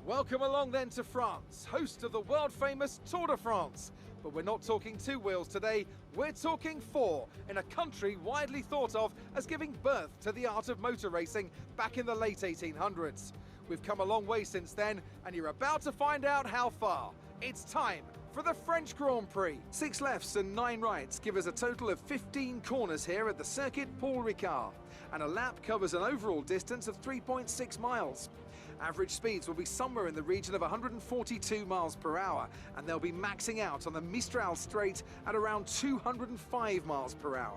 Welcome along then to France, host of the world-famous Tour de France. But we're not talking two wheels today, we're talking four, in a country widely thought of as giving birth to the art of motor racing back in the late 1800s. We've come a long way since then, and you're about to find out how far. It's time for the French Grand Prix. 6 lefts and 9 rights give us a total of 15 corners here at the circuit Paul Ricard, and a lap covers an overall distance of 3.6 miles. Average speeds will be somewhere in the region of 142 miles per hour, and they'll be maxing out on the Mistral Straight at around 205 miles per hour.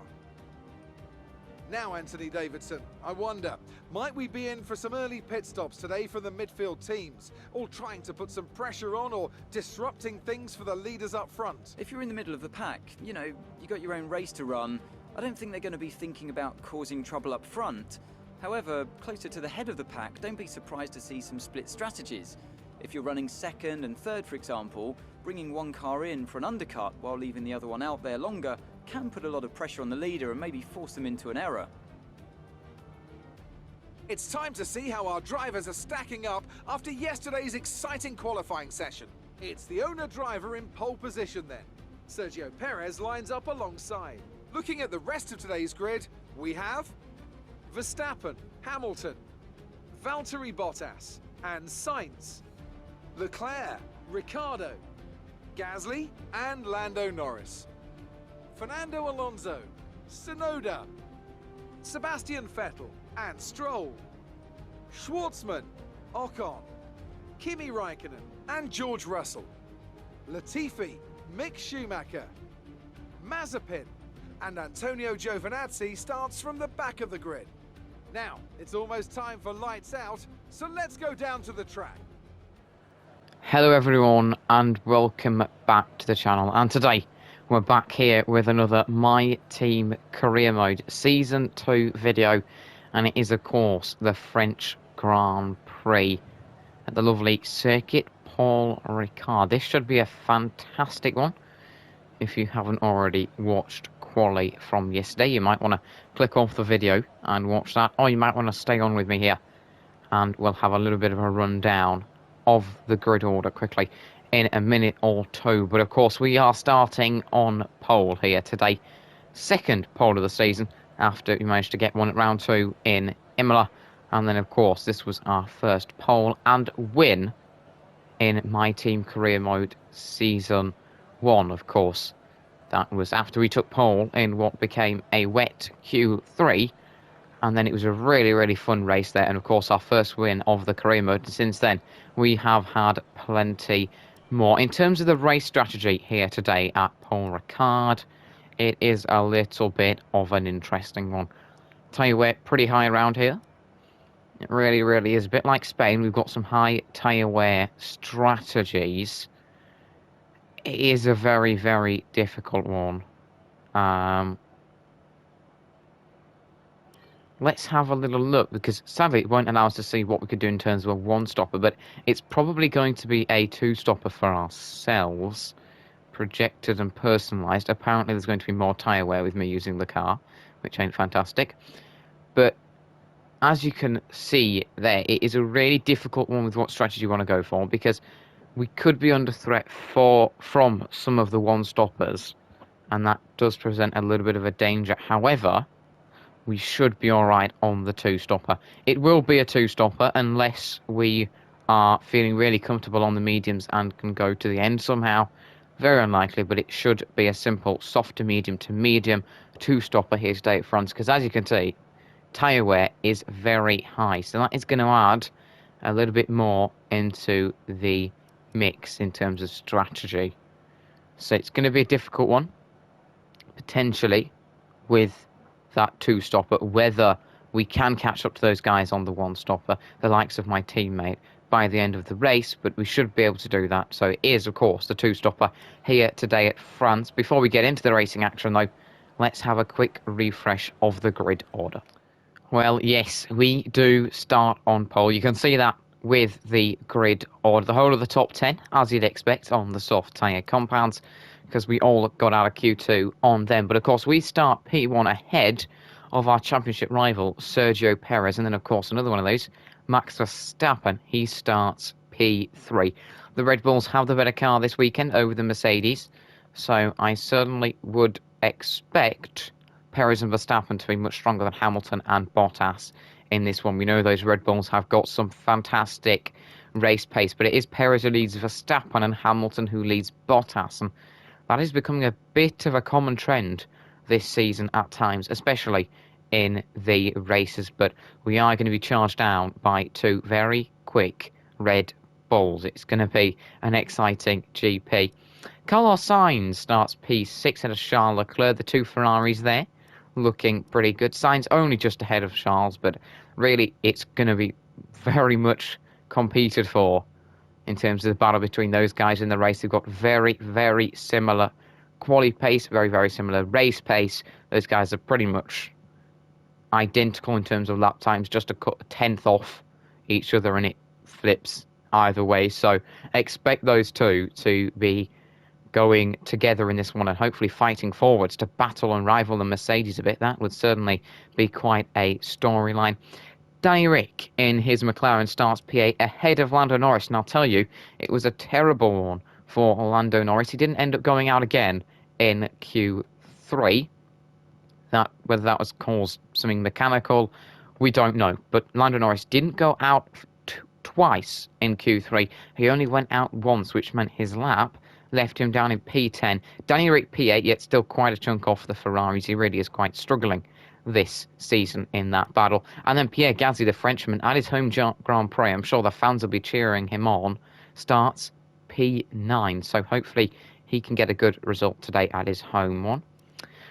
Now, Anthony Davidson, I wonder, might we be in for some early pit stops today from the midfield teams, all trying to put some pressure on or disrupting things for the leaders up front? If you're in the middle of the pack, you got your own race to run, I don't think they're going to be thinking about causing trouble up front. However, closer to the head of the pack, don't be surprised to see some split strategies. If you're running second and third, for example, bringing one car in for an undercut while leaving the other one out there longer can put a lot of pressure on the leader and maybe force them into an error. It's time to see how our drivers are stacking up after yesterday's exciting qualifying session. It's the owner-driver in pole position then. Sergio Perez lines up alongside. Looking at the rest of today's grid, we have Verstappen, Hamilton, Valtteri Bottas and Sainz, Leclerc, Ricciardo, Gasly and Lando Norris, Fernando Alonso, Tsunoda, Sebastian Vettel and Stroll, Schwartzman, Ocon, Kimi Raikkonen and George Russell, Latifi, Mick Schumacher, Mazepin and Antonio Giovinazzi starts from the back of the grid. Now, it's almost time for lights out, so let's go down to the track. Hello everyone and welcome back to the channel, and today we're back here with another My Team Career Mode Season 2 video, and it is of course the French Grand Prix at the lovely circuit Paul Ricard. This should be a fantastic one. If you haven't already watched quali from yesterday, you might want to click off the video and watch that, or you might want to stay on with me here and we'll have a little bit of a rundown of the grid order quickly in a minute or two. But of course we are starting on pole here today, second pole of the season after we managed to get one at round 2 in Imola, and then of course this was our first pole and win in My Team Career Mode Season 1. Of course that was after we took pole in what became a wet Q3, and then it was a really fun race there, and of course our first win of the career mode. And since then we have had plenty more. In terms of the race strategy here today at Paul Ricard, it is a little bit of an interesting one. Tell you where, pretty high around here. It really is a bit like Spain. We've got some high tyre wear strategies. It is a very difficult one. Let's have a little look, because sadly it won't allow us to see what we could do in terms of a one-stopper, but it's probably going to be a two-stopper for ourselves, projected and personalised. Apparently there's going to be more tyre wear with me using the car, which ain't fantastic. But as you can see there, it is a really difficult one with what strategy you want to go for, because we could be under threat from some of the one-stoppers, and that does present a little bit of a danger. However, we should be alright on the two-stopper. It will be a two-stopper unless we are feeling really comfortable on the mediums and can go to the end somehow. Very unlikely, but it should be a simple soft to medium two-stopper here today at France, because as you can see, tyre wear is very high. So that is going to add a little bit more into the mix in terms of strategy. So it's going to be a difficult one, potentially, with that two-stopper, whether we can catch up to those guys on the one-stopper, the likes of my teammate, by the end of the race, but we should be able to do that. So it is, of course, the two-stopper here today at France. Before we get into the racing action, though, let's have a quick refresh of the grid order. Well, yes, we do start on pole. You can see that with the grid order. The whole of the top 10, as you'd expect, on the soft tyre compounds, because we all got out of Q2 on them. But of course we start P1 ahead of our championship rival Sergio Perez, and then of course another one of those, Max Verstappen, he starts P3. The Red Bulls have the better car this weekend over the Mercedes, so I certainly would expect Perez and Verstappen to be much stronger than Hamilton and Bottas in this one. We know those Red Bulls have got some fantastic race pace, but it is Perez who leads Verstappen and Hamilton who leads Bottas, and that is becoming a bit of a common trend this season at times, especially in the races. But we are going to be charged down by two very quick Red Bulls. It's going to be an exciting GP. Carlos Sainz starts P6 ahead of Charles Leclerc. The two Ferraris there looking pretty good. Sainz only just ahead of Charles, but really it's going to be very much competed for in terms of the battle between those guys in the race. They've got very, very similar quali pace, very, very similar race pace. Those guys are pretty much identical in terms of lap times, just a tenth off each other, and it flips either way. So expect those two to be going together in this one and hopefully fighting forwards to battle and rival the Mercedes a bit. That would certainly be quite a storyline. Danny Ric in his McLaren starts P8 ahead of Lando Norris, and I'll tell you, it was a terrible one for Lando Norris. He didn't end up going out again in Q3. Whether that was caused something mechanical, we don't know. But Lando Norris didn't go out twice in Q3. He only went out once, which meant his lap left him down in P10. Danny Ric P8, yet still quite a chunk off the Ferraris. He really is quite struggling this season in that battle. And then Pierre Gasly, the Frenchman, at his home Grand Prix, I'm sure the fans will be cheering him on, starts P9. So hopefully he can get a good result today at his home one.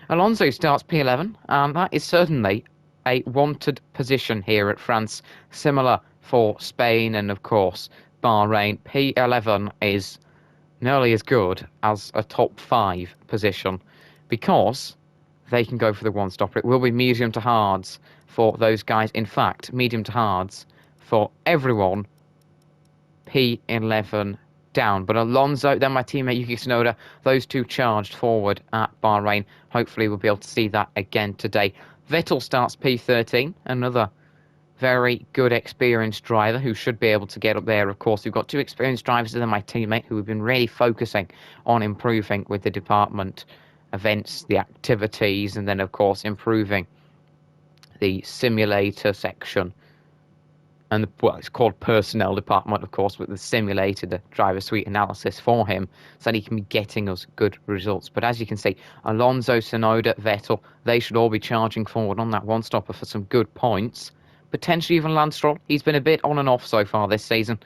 Alonso starts P11, and that is certainly a wanted position here at France. Similar for Spain and, of course, Bahrain. P11 is nearly as good as a top 5 position because they can go for the one-stopper. It will be medium to hards for those guys. In fact, medium to hards for everyone. P11 down. But Alonso, then my teammate Yuki Tsunoda, those two charged forward at Bahrain. Hopefully we'll be able to see that again today. Vettel starts P13, another very good experienced driver who should be able to get up there. Of course, we've got two experienced drivers and then my teammate who have been really focusing on improving with the department events, the activities, and then of course improving the simulator section. And it's called personnel department, of course, with the simulator, the driver suite analysis for him, so that he can be getting us good results. But as you can see, Alonso, Tsunoda, Vettel, they should all be charging forward on that one-stopper for some good points. Potentially even Lance Stroll. He's been a bit on and off so far this season.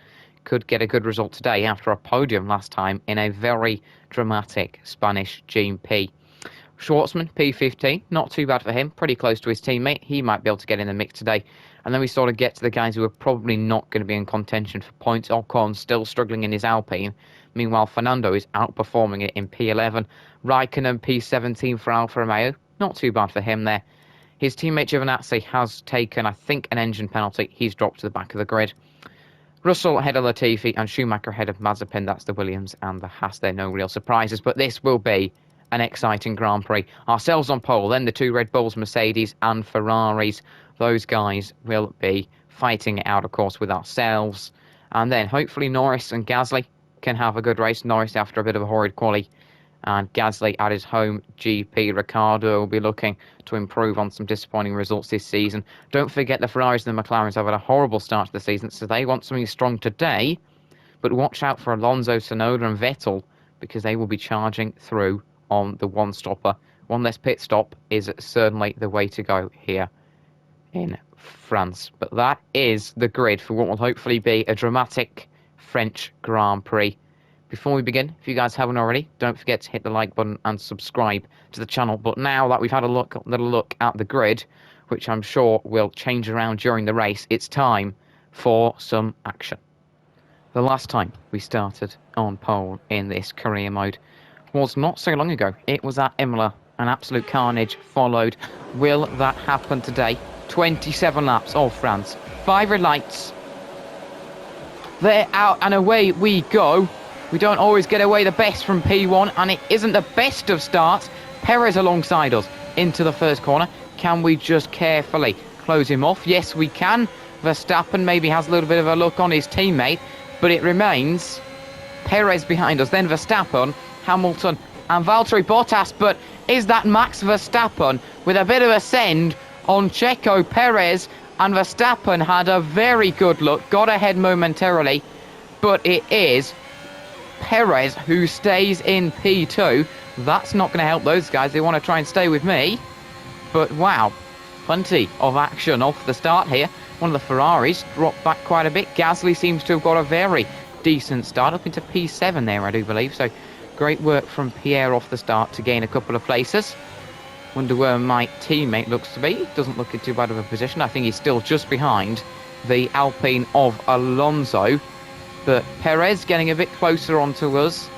Could get a good result today after a podium last time in a very dramatic Spanish GP. Schwartzman, P15, not too bad for him, pretty close to his teammate. He might be able to get in the mix today. And then we sort of get to the guys who are probably not going to be in contention for points. Ocon still struggling in his Alpine. Meanwhile, Fernando is outperforming it in P11. Raikkonen, P17 for Alfa Romeo. Not too bad for him there. His teammate Giovinazzi has taken, I think, an engine penalty. He's dropped to the back of the grid. Russell ahead of Latifi and Schumacher ahead of Mazepin. That's the Williams and the Haas. There are no real surprises, but this will be an exciting Grand Prix. Ourselves on pole, then the two Red Bulls, Mercedes and Ferraris. Those guys will be fighting it out, of course, with ourselves. And then hopefully Norris and Gasly can have a good race. Norris after a bit of a horrid quali. And Gasly at his home GP. Ricciardo will be looking to improve on some disappointing results this season. Don't forget the Ferraris and the McLarens have had a horrible start to the season, so they want something strong today. But watch out for Alonso, Tsunoda and Vettel, because they will be charging through on the one-stopper. One less pit stop is certainly the way to go here in France. But that is the grid for what will hopefully be a dramatic French Grand Prix. Before we begin, if you guys haven't already, don't forget to hit the like button and subscribe to the channel. But now that we've had a little look at the grid, which I'm sure will change around during the race, it's time for some action. The last time we started on pole in this career mode was not so long ago. It was at Imola. An absolute carnage followed. Will that happen today? 27 laps of France. 5 red lights. They're out and away we go. We don't always get away the best from P1, and it isn't the best of starts. Perez alongside us into the first corner. Can we just carefully close him off? Yes, we can. Verstappen maybe has a little bit of a look on his teammate. but it remains Perez behind us, then Verstappen, Hamilton and Valtteri Bottas. But is that Max Verstappen with a bit of a send on Checo Perez? And Verstappen had a very good look, got ahead momentarily, but it is Perez who stays in P2. That's not going to help those guys. They want to try and stay with me. But wow, plenty of action off the start here. One of the Ferraris dropped back quite a bit. Gasly seems to have got a very decent start up into P7 there, I do believe. So great work from Pierre off the start to gain a couple of places. Wonder where my teammate looks to be. Doesn't look in too bad of a position. I think he's still just behind the Alpine of Alonso. But Perez getting a bit closer onto us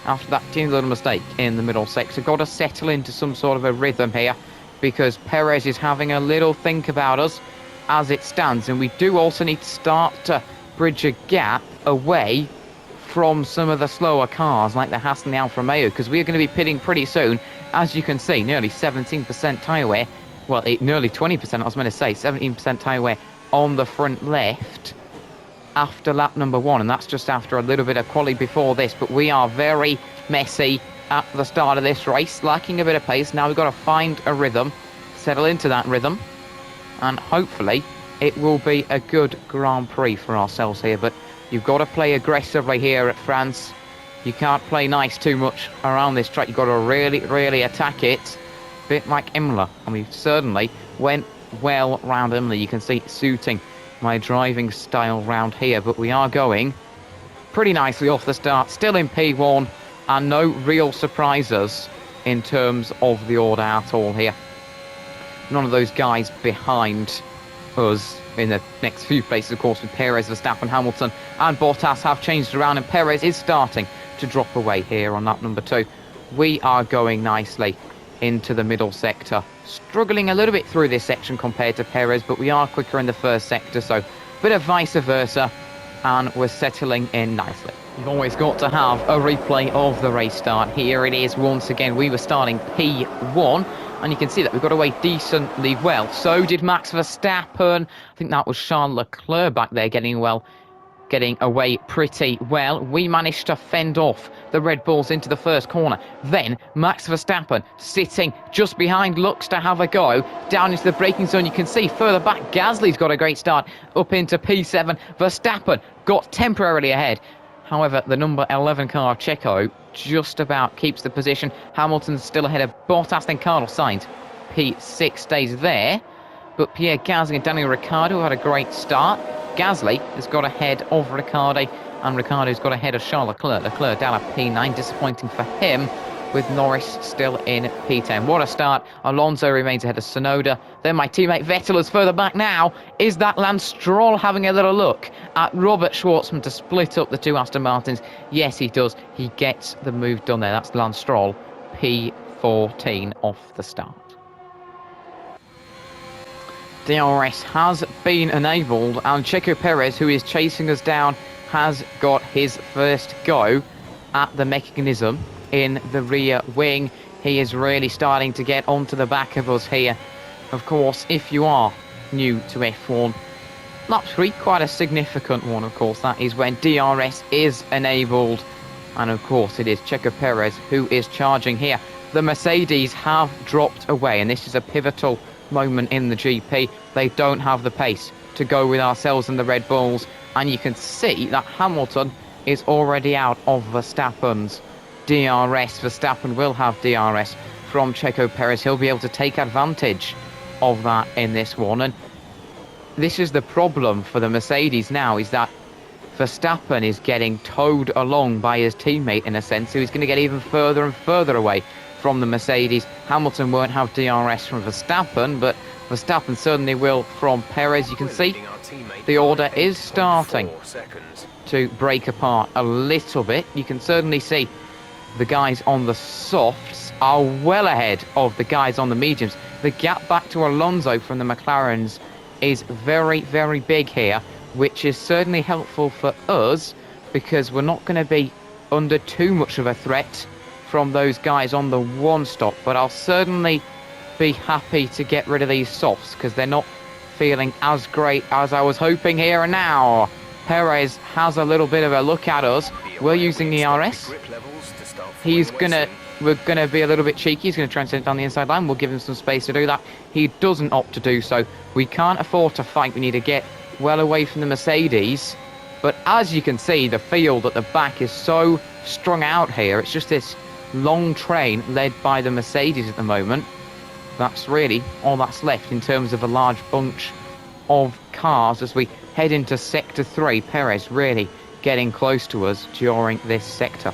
after that teeny little mistake in the middle sector. Got to settle into some sort of a rhythm here, because Perez is having a little think about us as it stands. And we do also need to start to bridge a gap away from some of the slower cars like the Haas and the Alfa Romeo, because we are going to be pitting pretty soon. As you can see, nearly 17% tyre wear. Well, nearly 20%, I was going to say. 17% tyre wear on the front left after lap number 1. And that's just after a little bit of quali before this. But we are very messy at the start of this race, lacking a bit of pace. Now we've got to find a rhythm, settle into that rhythm, and hopefully it will be a good Grand Prix for ourselves here. But you've got to play aggressively here at France. You can't play nice too much around this track. You've got to really, really attack it. A bit like Imola. And we certainly went well round Imola. You can see it suiting my driving style round here. But we are going pretty nicely off the start. Still in P1. And no real surprises in terms of the order at all here. None of those guys behind us in the next few places, of course, with Perez, Verstappen, Hamilton and Bottas have changed around, and Perez is starting to drop away here on lap number 2. We are going nicely into the middle sector, struggling a little bit through this section compared to Perez, but we are quicker in the first sector, so a bit of vice versa, and we're settling in nicely. You've always got to have a replay of the race start. Here it is once again. We were starting P1, and you can see that we got away decently well. So did Max Verstappen. I think that was Charles Leclerc back there getting away pretty well. We managed to fend off the Red Bulls into the first corner. Then Max Verstappen sitting just behind, looks to have a go down into the braking zone. You can see further back Gasly's got a great start up into P7. Verstappen got temporarily ahead. However, the number 11 car, Checo, just about keeps the position. Hamilton's still ahead of Bottas, then Carlos Sainz. P6 stays there. But Pierre Gasly and Daniel Ricciardo had a great start. Gasly has got ahead of Ricciardo, and Ricciardo's got ahead of Charles Leclerc. Leclerc down at P9, disappointing for him, with Norris still in P10. What a start. Alonso remains ahead of Tsunoda. Then my teammate Vettel is further back now. Is that Lance Stroll having a little look at Robert Schwartzman to split up the two Aston Martins? Yes, he does. He gets the move done there. That's Lance Stroll, P14 off the start. DRS has been enabled, and Checo Perez, who is chasing us down, has got his first go at the mechanism in the rear wing. He is really starting to get onto the back of us here. Of course, if you are new to F1, lap 3, quite a significant one, of course. That is when DRS is enabled. And of course, it is Checo Perez who is charging here. The Mercedes have dropped away, and this is a pivotal moment in the GP. They don't have the pace to go with ourselves and the Red Bulls. And you can see that Hamilton is already out of Verstappen's DRS. Verstappen will have DRS from Checo Perez. He'll be able to take advantage of that in this one. And this is the problem for the Mercedes now, is that Verstappen is getting towed along by his teammate in a sense, so he's going to get even further and further away from the Mercedes. Hamilton won't have DRS from Verstappen, but Verstappen certainly will from Perez. You can see the order is starting to break apart a little bit. You can certainly see the guys on the softs are well ahead of the guys on the mediums. The gap back to Alonso from the McLarens is very, very big here, which is certainly helpful for us because we're not going to be under too much of a threat from those guys on the one stop. But I'll certainly be happy to get rid of these softs because they're not feeling as great as I was hoping here. And now Perez has a little bit of a look at us. We're using ERS. We're gonna be a little bit cheeky. He's gonna try and send it down the inside line. We'll give him some space to do that. He doesn't opt to do so. We can't afford to fight. We need to get well away from the Mercedes. But as you can see, the field at the back is so strung out here. It's just this long train led by the Mercedes at the moment. That's really all that's left in terms of a large bunch of cars as we head into Sector 3. Perez really getting close to us during this sector.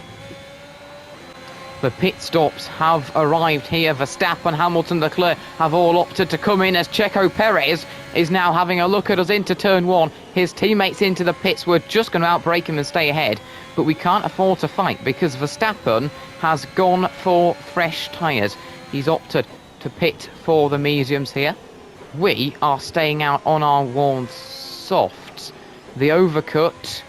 The pit stops have arrived here. Verstappen, Hamilton, Leclerc have all opted to come in as Checo Perez is now having a look at us into turn 1. His teammates into the pits. We're just going to outbrake him and stay ahead, but we can't afford to fight because Verstappen has gone for fresh tyres. He's opted to pit for the mediums here. We are staying out on our worn softs. The overcut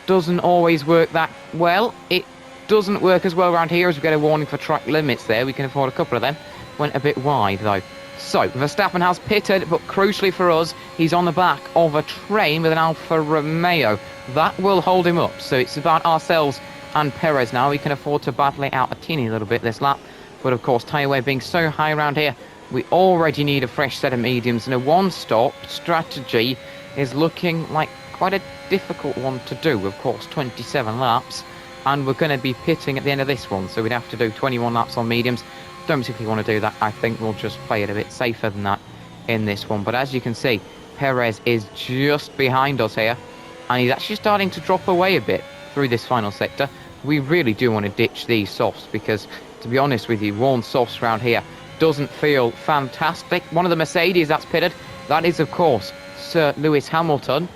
doesn't always work that well. It doesn't work as well around here as we get a warning for track limits there. We can afford a couple of them. Went a bit wide though. So Verstappen has pitted, but crucially for us, he's on the back of a train with an Alfa Romeo. That will hold him up. So it's about ourselves and Perez now. We can afford to battle it out a teeny little bit this lap. But of course, tyre wear being so high around here, we already need a fresh set of mediums. And a one-stop strategy is looking like quite a difficult one to do. Of course, 27 laps. And we're going to be pitting at the end of this one, so we'd have to do 21 laps on mediums. Don't particularly want to do that. I think we'll just play it a bit safer than that in this one. But as you can see, Perez is just behind us here, and he's actually starting to drop away a bit through this final sector. We really do want to ditch these softs because, to be honest with you, worn softs around here doesn't feel fantastic. One of the Mercedes that's pitted, that is, of course, Sir Lewis Hamilton,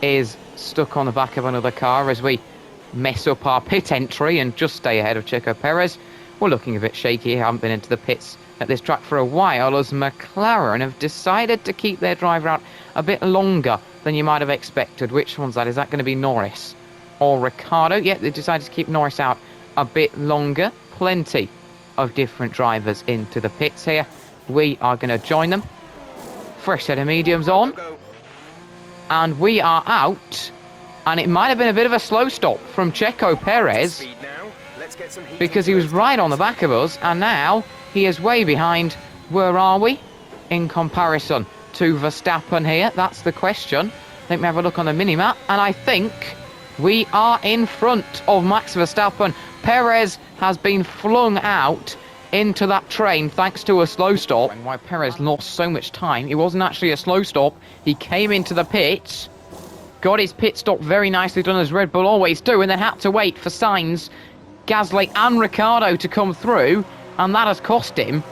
is stuck on the back of another car as we mess up our pit entry and just stay ahead of Checo Perez. We're looking a bit shaky. Haven't been into the pits at this track for a while as McLaren have decided to keep their driver out a bit longer than you might have expected. Which one's that? Is that going to be Norris or Ricciardo? Yeah, they decided to keep Norris out a bit longer. Plenty of different drivers into the pits here. We are going to join them. Fresh set of mediums on. And we are out. And it might have been a bit of a slow stop from Checo Perez because he was right on the back of us, and now he is way behind. Where are we in comparison to Verstappen here? That's the question. Let me have a look on the mini-map, and I think we are in front of Max Verstappen. Perez has been flung out into that train thanks to a slow stop. And why Perez lost so much time, it wasn't actually a slow stop. He came into the pits, got his pit stop very nicely done as Red Bull always do, and then had to wait for Sainz, Gasly and Ricciardo to come through, and that has cost him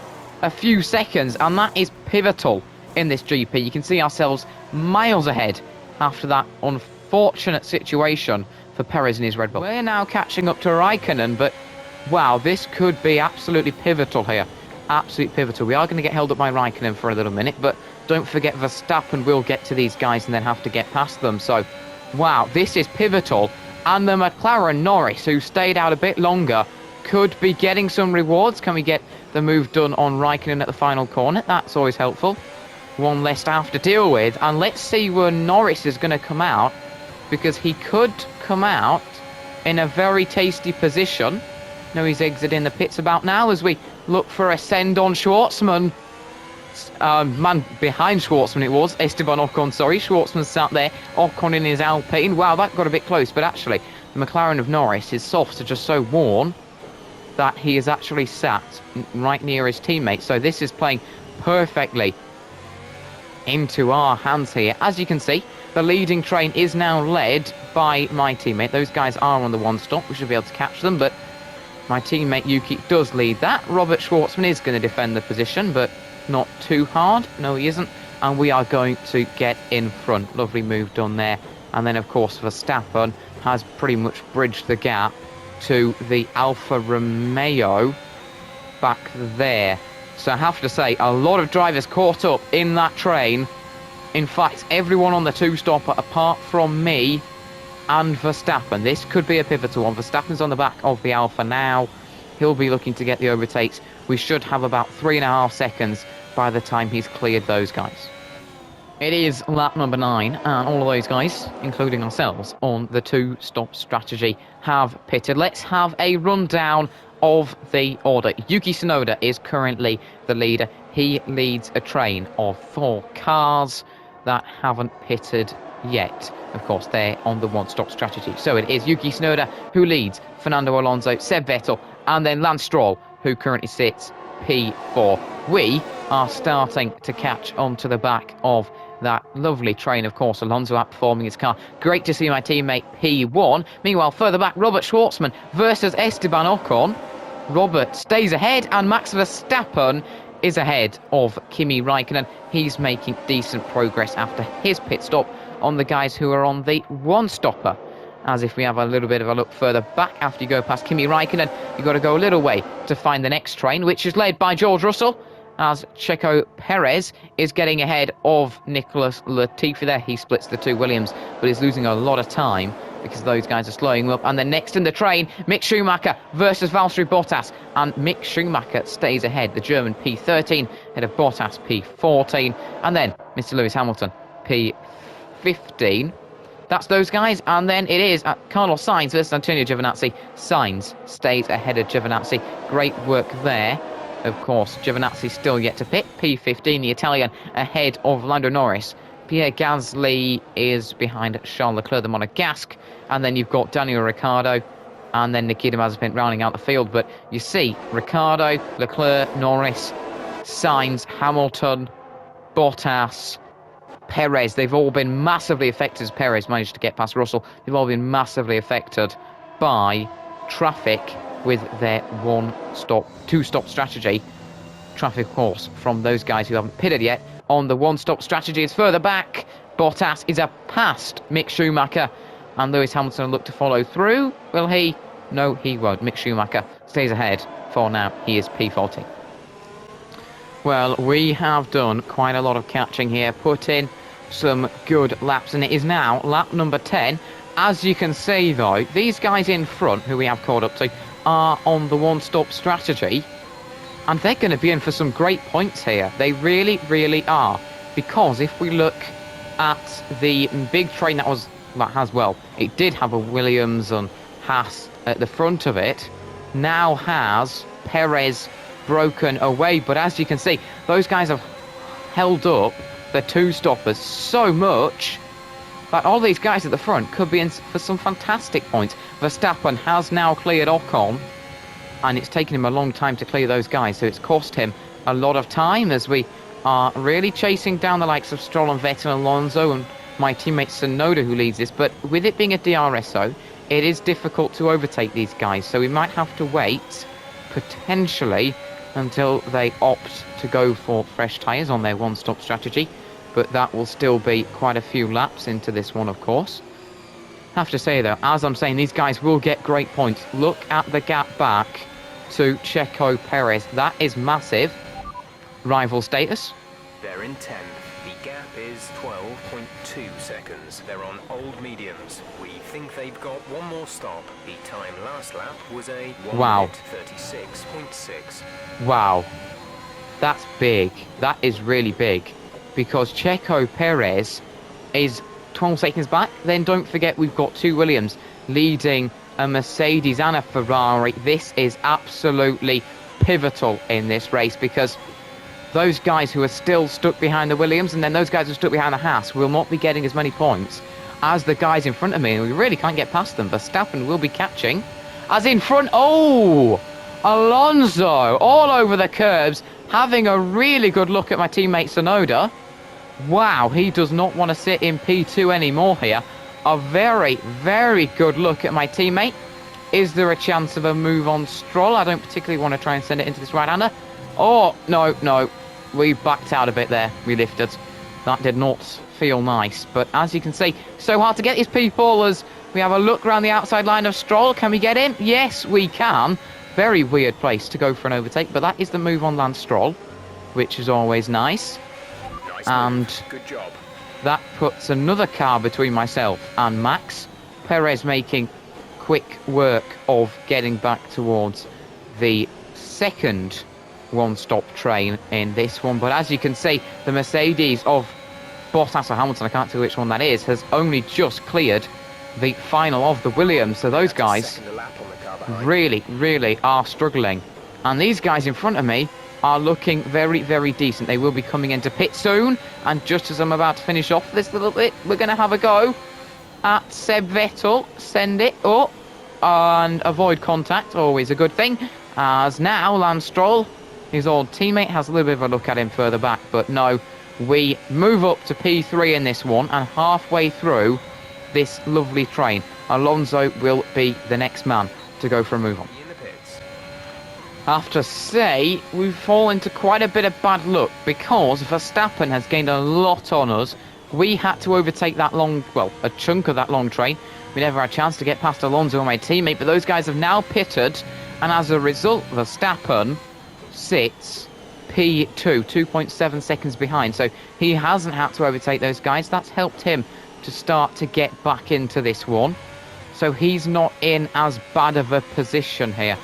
a few seconds, and that is pivotal in this GP. You can see ourselves miles ahead after that unfortunate situation for Perez and his Red Bull. We're now catching up to Raikkonen, but wow, this could be absolutely pivotal here. Absolutely pivotal. We are going to get held up by Raikkonen for a little minute, but don't forget Verstappen will get to these guys and then have to get past them. So, wow, this is pivotal. And the McLaren Norris, who stayed out a bit longer, could be getting some rewards. Can we get the move done on Raikkonen at the final corner? That's always helpful. One less to have to deal with. And let's see where Norris is going to come out, because he could come out in a very tasty position. No, he's exiting the pits about now as we look for a send on Schwartzman. Man behind Schwartzman it was, Esteban Ocon, sorry. Schwartzman sat there, Ocon in his Alpine. Wow, that got a bit close, but actually, the McLaren of Norris, his softs are just so worn that he is actually sat right near his teammate. So this is playing perfectly into our hands here. As you can see, the leading train is now led by my teammate. Those guys are on the one stop. We should be able to catch them, but my teammate Yuki does lead that. Robert Schwartzman is going to defend the position, but not too hard. No, he isn't. And we are going to get in front. Lovely move done there. And then, of course, Verstappen has pretty much bridged the gap to the Alfa Romeo back there. So I have to say, a lot of drivers caught up in that train. In fact, everyone on the two-stopper apart from me and Verstappen. This could be a pivotal one. Verstappen's on the back of the Alfa now. He'll be looking to get the overtakes. We should have about 3.5 seconds by the time he's cleared those guys. It is lap number 9, and all of those guys, including ourselves, on the 2-stop strategy have pitted. Let's have a rundown of the order. Yuki Tsunoda is currently the leader. He leads a train of 4 cars that haven't pitted yet. Of course, they're on the 1-stop strategy. So it is Yuki Tsunoda who leads, Fernando Alonso, Seb Vettel, and then Lance Stroll, who currently sits P4. We are starting to catch onto the back of that lovely train. Of course, Alonso outperforming his car. Great to see my teammate P1. Meanwhile, further back, Robert Schwartzman versus Esteban Ocon. Robert stays ahead, and Max Verstappen is ahead of Kimi Raikkonen. He's making decent progress after his pit stop on the guys who are on the 1-stopper. As if we have a little bit of a look further back after you go past Kimi Raikkonen, you've got to go a little way to find the next train, which is led by George Russell, as Checo Perez is getting ahead of Nicholas Latifi there. He splits the 2 Williams, but he's losing a lot of time because those guys are slowing him up. And then next in the train, Mick Schumacher versus Valtteri Bottas, and Mick Schumacher stays ahead, the German P13, ahead of Bottas P14, and then Mr. Lewis Hamilton P15. That's those guys, and then it is Carlos Sainz versus Antonio Giovinazzi. Sainz stays ahead of Giovinazzi. Great work there. Of course, Giovinazzi still yet to pit. P15, the Italian, ahead of Lando Norris. Pierre Gasly is behind Charles Leclerc, the Monegasque. And then you've got Daniel Ricciardo and then Nikita Mazepin rounding out the field. But you see, Ricciardo, Leclerc, Norris, Sainz, Hamilton, Bottas, Perez, they've all been massively affected as Perez managed to get past Russell. They've all been massively affected by traffic with their 2-stop strategy. Traffic, of course, from those guys who haven't pitted yet. On the 1-stop strategy, it's further back. Bottas is past Mick Schumacher, and Lewis Hamilton will look to follow through. Will he? No, he won't. Mick Schumacher stays ahead for now. He is P14. Well, we have done quite a lot of catching here, put in some good laps, and it is now lap number 10. As you can see, though, these guys in front, who we have caught up to, are on the 1-stop strategy, and they're going to be in for some great points here. They really, really are, because if we look at the big train it did have a Williams and Haas at the front of it, now has Perez broken away, but as you can see, those guys have held up the 2-stoppers so much that all these guys at the front could be in for some fantastic points. Verstappen has now cleared Ocon, and it's taken him a long time to clear those guys, so it's cost him a lot of time as we are really chasing down the likes of Stroll and Vettel and Alonso and my teammate Tsunoda, who leads this. But with it being a DRSO, it is difficult to overtake these guys, so we might have to wait potentially until they opt to go for fresh tyres on their 1-stop strategy, but that will still be quite a few laps into this one, of course. Have to say, though, as I'm saying, these guys will get great points. Look at the gap back to Checo Perez. That is massive. Rival status. They're in 10th. The gap is 12.2 seconds. They're on old mediums. We think they've got one more stop. The time last lap was a 1:36.6. Wow. That's big. That is really big. Because Checo Perez is 12 seconds back. Then don't forget we've got 2 Williams leading a Mercedes and a Ferrari. This is absolutely pivotal in this race, because those guys who are still stuck behind the Williams and then those guys who are stuck behind the Haas will not be getting as many points as the guys in front of me, and we really can't get past them. Verstappen will be catching as in front. Oh, Alonso all over the curbs, having a really good look at my teammate Tsunoda. Wow, he does not want to sit in P2 anymore here. A very, very good look at my teammate. Is there a chance of a move on Stroll? I don't particularly want to try and send it into this right-hander. Oh, no. We backed out a bit there. We lifted. That did not feel nice. But as you can see, so hard to get these people as we have a look around the outside line of Stroll. Can we get him? Yes, we can. Very weird place to go for an overtake, but that is the move on Lance Stroll, which is always nice. And good job. That puts another car between myself and Max. Perez making quick work of getting back towards the second 1-stop train in this one. But as you can see, the Mercedes of Bottas or Hamilton, I can't tell which one that is, has only just cleared the final of the Williams. So those guys really are struggling. And these guys in front of me are looking very, very decent. They will be coming into pit soon. And just as I'm about to finish off this little bit, we're going to have a go at Seb Vettel. Send it up and avoid contact. Always a good thing. As now Lance Stroll, his old teammate, has a little bit of a look at him further back. But no, we move up to P3 in this one. And halfway through this lovely train, Alonso will be the next man to go for a move on. I have to say, we've fallen into quite a bit of bad luck because Verstappen has gained a lot on us. We had to overtake that a chunk of that long train. We never had a chance to get past Alonso and my teammate, but those guys have now pitted, and as a result, Verstappen sits P2, 2.7 seconds behind. So he hasn't had to overtake those guys. That's helped him to start to get back into this one. So he's not in as bad of a position here.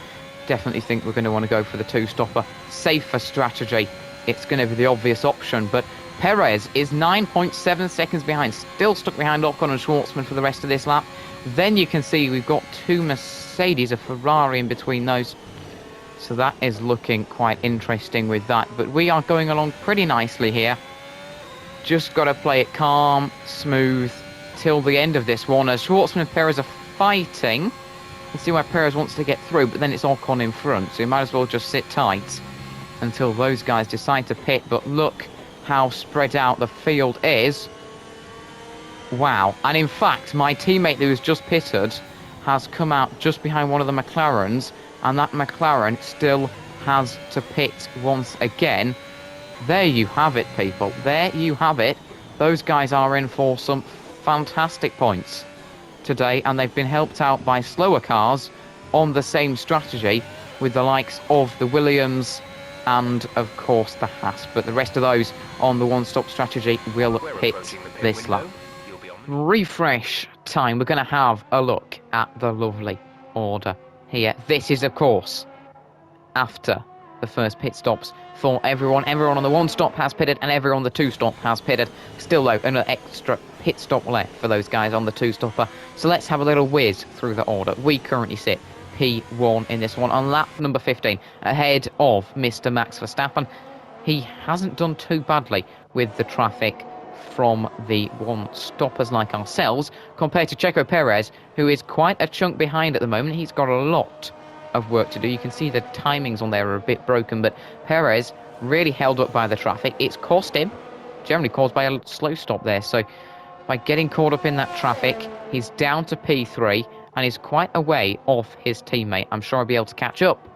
Definitely think we're going to want to go for the two-stopper. Safer strategy. It's going to be the obvious option, but Perez is 9.7 seconds behind, still stuck behind Ocon and Schwartzman for the rest of this lap. Then you can see we've got two Mercedes, a Ferrari in between those. So that is looking quite interesting with that. But we are going along pretty nicely here. Just got to play it calm, smooth, till the end of this one. As Schwartzman and Perez are fighting. You see why Perez wants to get through, but then it's Ocon in front, so you might as well just sit tight until those guys decide to pit. But look how spread out the field is. Wow. And in fact, my teammate who was just pitted has come out just behind one of the McLarens, and that McLaren still has to pit once again. There you have it, people. There you have it. Those guys are in for some fantastic points today, and they've been helped out by slower cars on the same strategy with the likes of the Williams and of course the Haas, but the rest of those on the one-stop strategy will hit this lap. Refresh time. We're going to have a look at the lovely order here. This is of course after the first pit stops for everyone. Everyone on the one stop has pitted and everyone on the two stop has pitted. Still though, an extra pit stop left for those guys on the two stopper. So let's have a little whiz through the order. We currently sit P1 in this one on lap number 15, ahead of Mr. Max Verstappen. He hasn't done too badly with the traffic from the one stoppers like ourselves compared to Checo Perez, who is quite a chunk behind at the moment. He's got a lot of work to do. You can see the timings on there are a bit broken, but Perez really held up by the traffic. It's cost him, generally caused by a slow stop there. So by getting caught up in that traffic, he's down to P3 and is quite a way off his teammate. I'm sure I'll be able to catch up,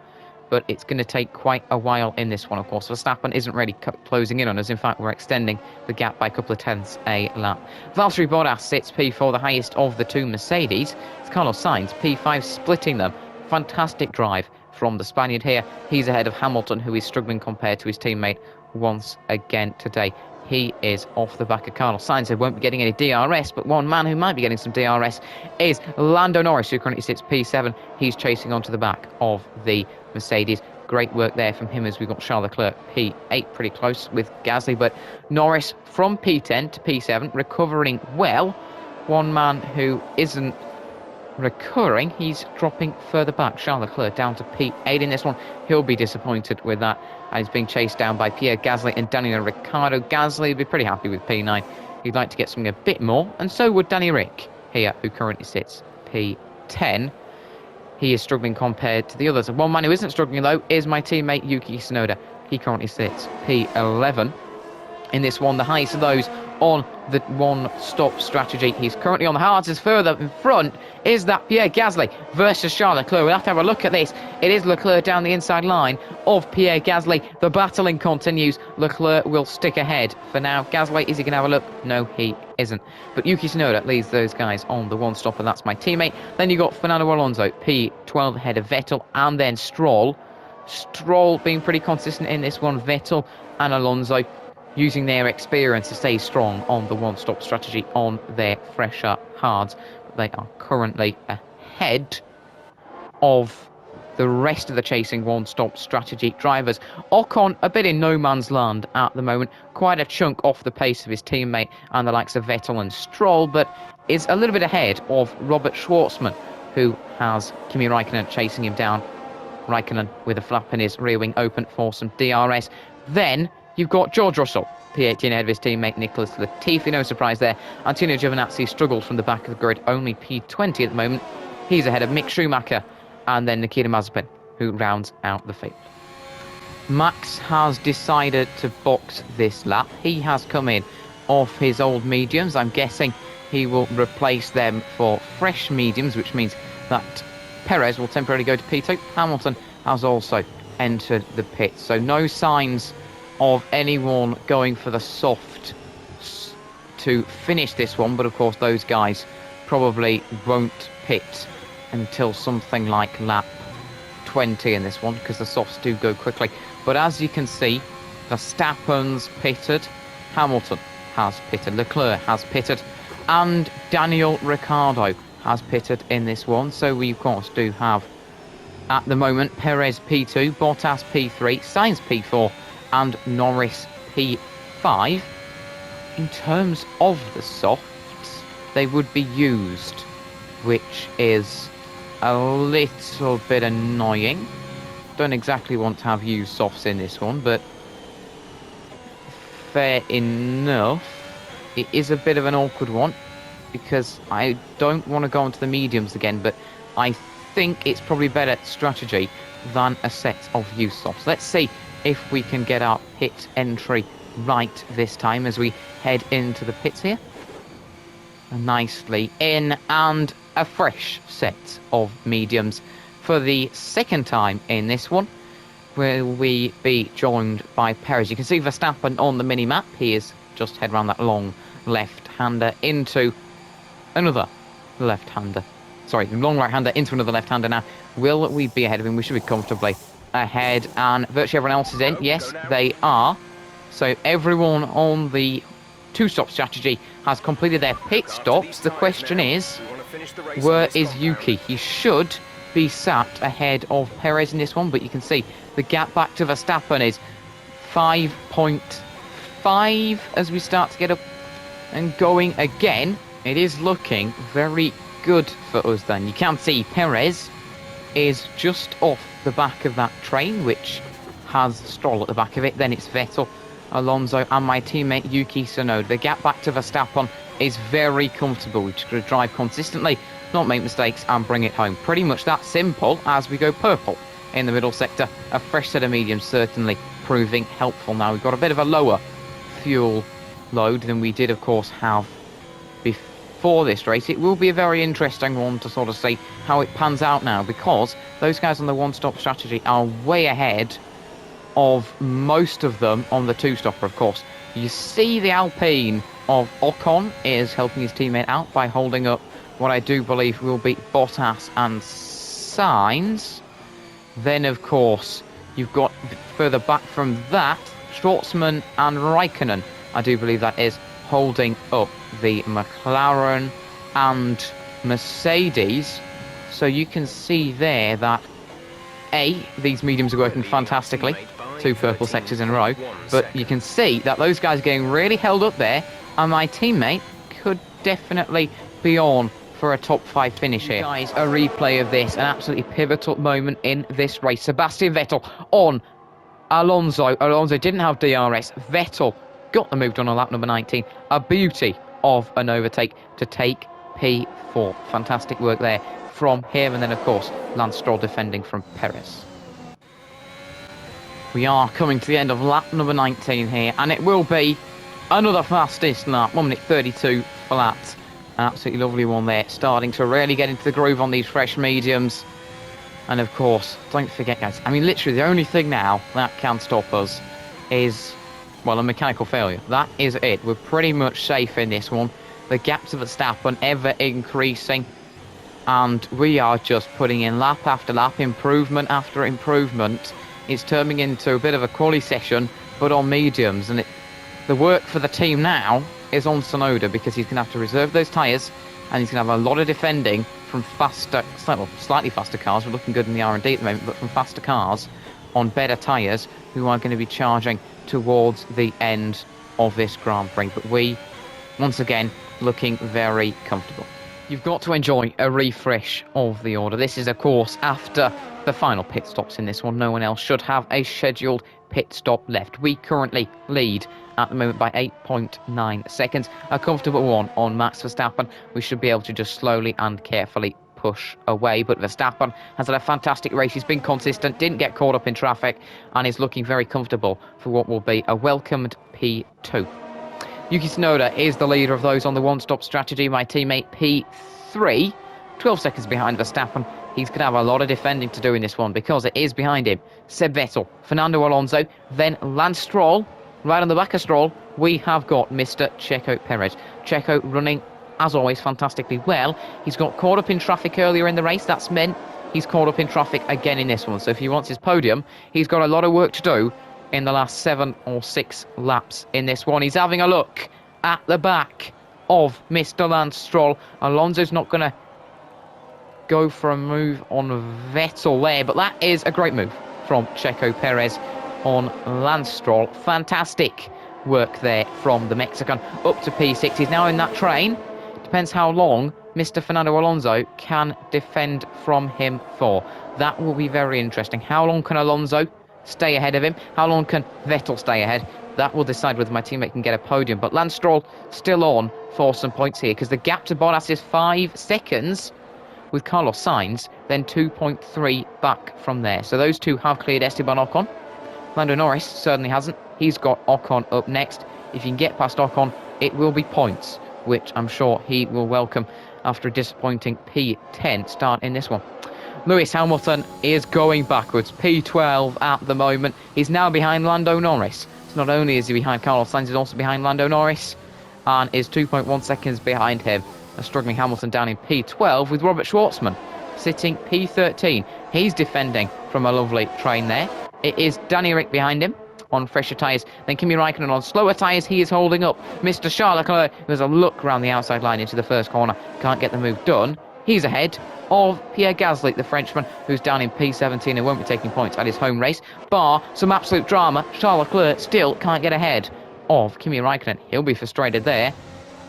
but it's going to take quite a while in this one, of course. Verstappen isn't really closing in on us. In fact, we're extending the gap by a couple of tenths a lap. Valtteri Bottas sits P4, the highest of the two Mercedes. It's Carlos Sainz, P5, splitting them. Fantastic drive from the Spaniard here. He's ahead of Hamilton, who is struggling compared to his teammate once again today. He is off the back of Carlos Sainz. They won't be getting any DRS, but one man who might be getting some DRS is Lando Norris, who currently sits P7. He's chasing onto the back of the Mercedes. Great work there from him as we've got Charles Leclerc P8, pretty close with Gasly, but Norris from P10 to P7, recovering well. One man who isn't recurring, he's dropping further back. Charles Leclerc down to P8 in this one. He'll be disappointed with that. And he's being chased down by Pierre Gasly and Daniel Ricciardo. Gasly would be pretty happy with P9. He'd like to get something a bit more, and so would Danny Rick here, who currently sits P10. He is struggling compared to the others. And one man who isn't struggling, though, is my teammate Yuki Tsunoda. He currently sits P11 in this one, the highest of those on the one-stop strategy. He's currently on the hardest. Further in front is that Pierre Gasly versus Charles Leclerc. We'll have to have a look at this. It is Leclerc down the inside line of Pierre Gasly. The battling continues. Leclerc will stick ahead for now. Gasly, is he going to have a look? No, he isn't. But Yuki Tsunoda leads those guys on the one-stop, and that's my teammate. Then you got Fernando Alonso, P12 ahead of Vettel, and then Stroll. Stroll being pretty consistent in this one. Vettel and Alonso using their experience to stay strong on the one-stop strategy on their fresher hards. They are currently ahead of the rest of the chasing one-stop strategy drivers. Ocon a bit in no man's land at the moment, quite a chunk off the pace of his teammate and the likes of Vettel and Stroll, but is a little bit ahead of Robert Schwartzman, who has Kimi Raikkonen chasing him down. Raikkonen with a flap in his rear wing open for some DRS. Then you've got George Russell, P18 ahead of his teammate Nicholas Latifi. No surprise there. Antonio Giovinazzi struggled from the back of the grid, only P20 at the moment. He's ahead of Mick Schumacher and then Nikita Mazepin, who rounds out the field. Max has decided to box this lap. He has come in off his old mediums. I'm guessing he will replace them for fresh mediums, which means that Perez will temporarily go to P2. Hamilton has also entered the pit. So no signs of anyone going for the soft to finish this one. But of course, those guys probably won't pit until something like lap 20 in this one, because the softs do go quickly. But as you can see, Verstappen's pitted, Hamilton has pitted, Leclerc has pitted, and Daniel Ricciardo has pitted in this one. So we of course do have at the moment Perez P2, Bottas P3, Sainz P4 and Norris P5. In terms of the softs, they would be used, which is a little bit annoying. Don't exactly want to have used softs in this one, but fair enough. It is a bit of an awkward one, because I don't want to go onto the mediums again, but I think it's probably better strategy than a set of used softs. Let's see if we can get our pit entry right this time as we head into the pits here. Nicely in, and a fresh set of mediums for the second time in this one. Will we be joined by Perez? You can see Verstappen on the mini-map. He is just head around that long left-hander into another left-hander. Sorry, long right-hander into another left-hander now. Will we be ahead of him? We should be comfortably ahead, and virtually everyone else is in. Yes, they are. So everyone on the two-stop strategy has completed their pit stops. The question is, where is Yuki? He should be sat ahead of Perez in this one, but you can see the gap back to Verstappen is 5.5 as we start to get up and going again. It is looking very good for us then. You can see Perez is just off the back of that train, which has Stroll at the back of it. Then it's Vettel, Alonso and my teammate Yuki Tsunoda. The gap back to Verstappen is very comfortable. We're just going to drive consistently, not make mistakes and bring it home. Pretty much that simple as we go purple in the middle sector. A fresh set of mediums certainly proving helpful now. We've got a bit of a lower fuel load than we did of course have before this race. It will be a very interesting one to sort of see how it pans out now, because those guys on the one-stop strategy are way ahead of most of them on the two-stopper, of course. You see the Alpine of Ocon is helping his teammate out by holding up what I do believe will be Bottas and Sainz. Then, of course, you've got further back from that, Schwartzman and Raikkonen, I do believe that is, holding up the McLaren and Mercedes. So you can see there that these mediums are working fantastically, 2 purple sectors in a row, but you can see that those guys are getting really held up there, and my teammate could definitely be on for a top 5 finish here. Guys, a replay of this, an absolutely pivotal moment in this race. Sebastian Vettel on Alonso. Alonso didn't have DRS. Vettel got the move done on lap number 19. A beauty of an overtake to take P4. Fantastic work there from him, and then of course Lance Stroll defending from Perez. We are coming to the end of lap number 19 here, and it will be another fastest lap, 1 minute 32 flat. An absolutely lovely one there, starting to really get into the groove on these fresh mediums. And of course, don't forget guys, I mean literally the only thing now that can stop us is, well, a mechanical failure. That is it. We're pretty much safe in this one. The gaps of Verstappen ever increasing, and we are just putting in lap after lap, improvement after improvement. It's turning into a bit of a quali session, but on mediums, and the work for the team now is on Tsunoda, because he's going to have to reserve those tyres, and he's going to have a lot of defending from faster, slightly faster cars. We're looking good in the R&D at the moment, but from faster cars on better tyres who are going to be charging towards the end of this Grand Prix. But we, once again, looking very comfortable. You've got to enjoy a refresh of the order. This is, of course, after the final pit stops in this one. No one else should have a scheduled pit stop left. We currently lead at the moment by 8.9 seconds. A comfortable one on Max Verstappen. We should be able to just slowly and carefully push away. But Verstappen has had a fantastic race. He's been consistent, didn't get caught up in traffic, and is looking very comfortable for what will be a welcomed P2. Yuki Tsunoda is the leader of those on the one-stop strategy. My teammate P3, 12 seconds behind Verstappen. He's going to have a lot of defending to do in this one because it is behind him. Seb Vettel, Fernando Alonso, then Lance Stroll. Right on the back of Stroll, we have got Mr. Checo Perez. Checo running, as always, fantastically well. He's got caught up in traffic earlier in the race. That's meant he's caught up in traffic again in this one. So if he wants his podium, he's got a lot of work to do in the last 7 or 6 laps in this one. He's having a look at the back of Mr. Lance Stroll. Alonso's not going to go for a move on Vettel there, but that is a great move from Checo Perez on Lance Stroll. Fantastic work there from the Mexican. Up to P6. He's now in that train. Depends how long Mr. Fernando Alonso can defend from him for. That will be very interesting. How long can Alonso stay ahead of him? How long can Vettel stay ahead? That will decide whether my teammate can get a podium. But Lance Stroll still on for some points here because the gap to Bottas is 5 seconds with Carlos Sainz, then 2.3 back from there. So those two have cleared Esteban Ocon. Lando Norris certainly hasn't. He's got Ocon up next. If you can get past Ocon, it will be points, which I'm sure he will welcome after a disappointing P10 start in this one. Lewis Hamilton is going backwards. P12 at the moment. He's now behind Lando Norris. So not only is he behind Carlos Sainz, he's also behind Lando Norris and is 2.1 seconds behind him. A struggling Hamilton down in P12 with Robert Schwartzman sitting P13. He's defending from a lovely train there. It is Danny Rick behind him on fresher tyres. Then Kimi Raikkonen on slower tyres. He is holding up Mr. Charles Leclerc. There's a look around the outside line into the first corner. Can't get the move done. He's ahead of Pierre Gasly, the Frenchman, who's down in P17 and won't be taking points at his home race. Bar some absolute drama, Charles Leclerc still can't get ahead of Kimi Raikkonen. He'll be frustrated there.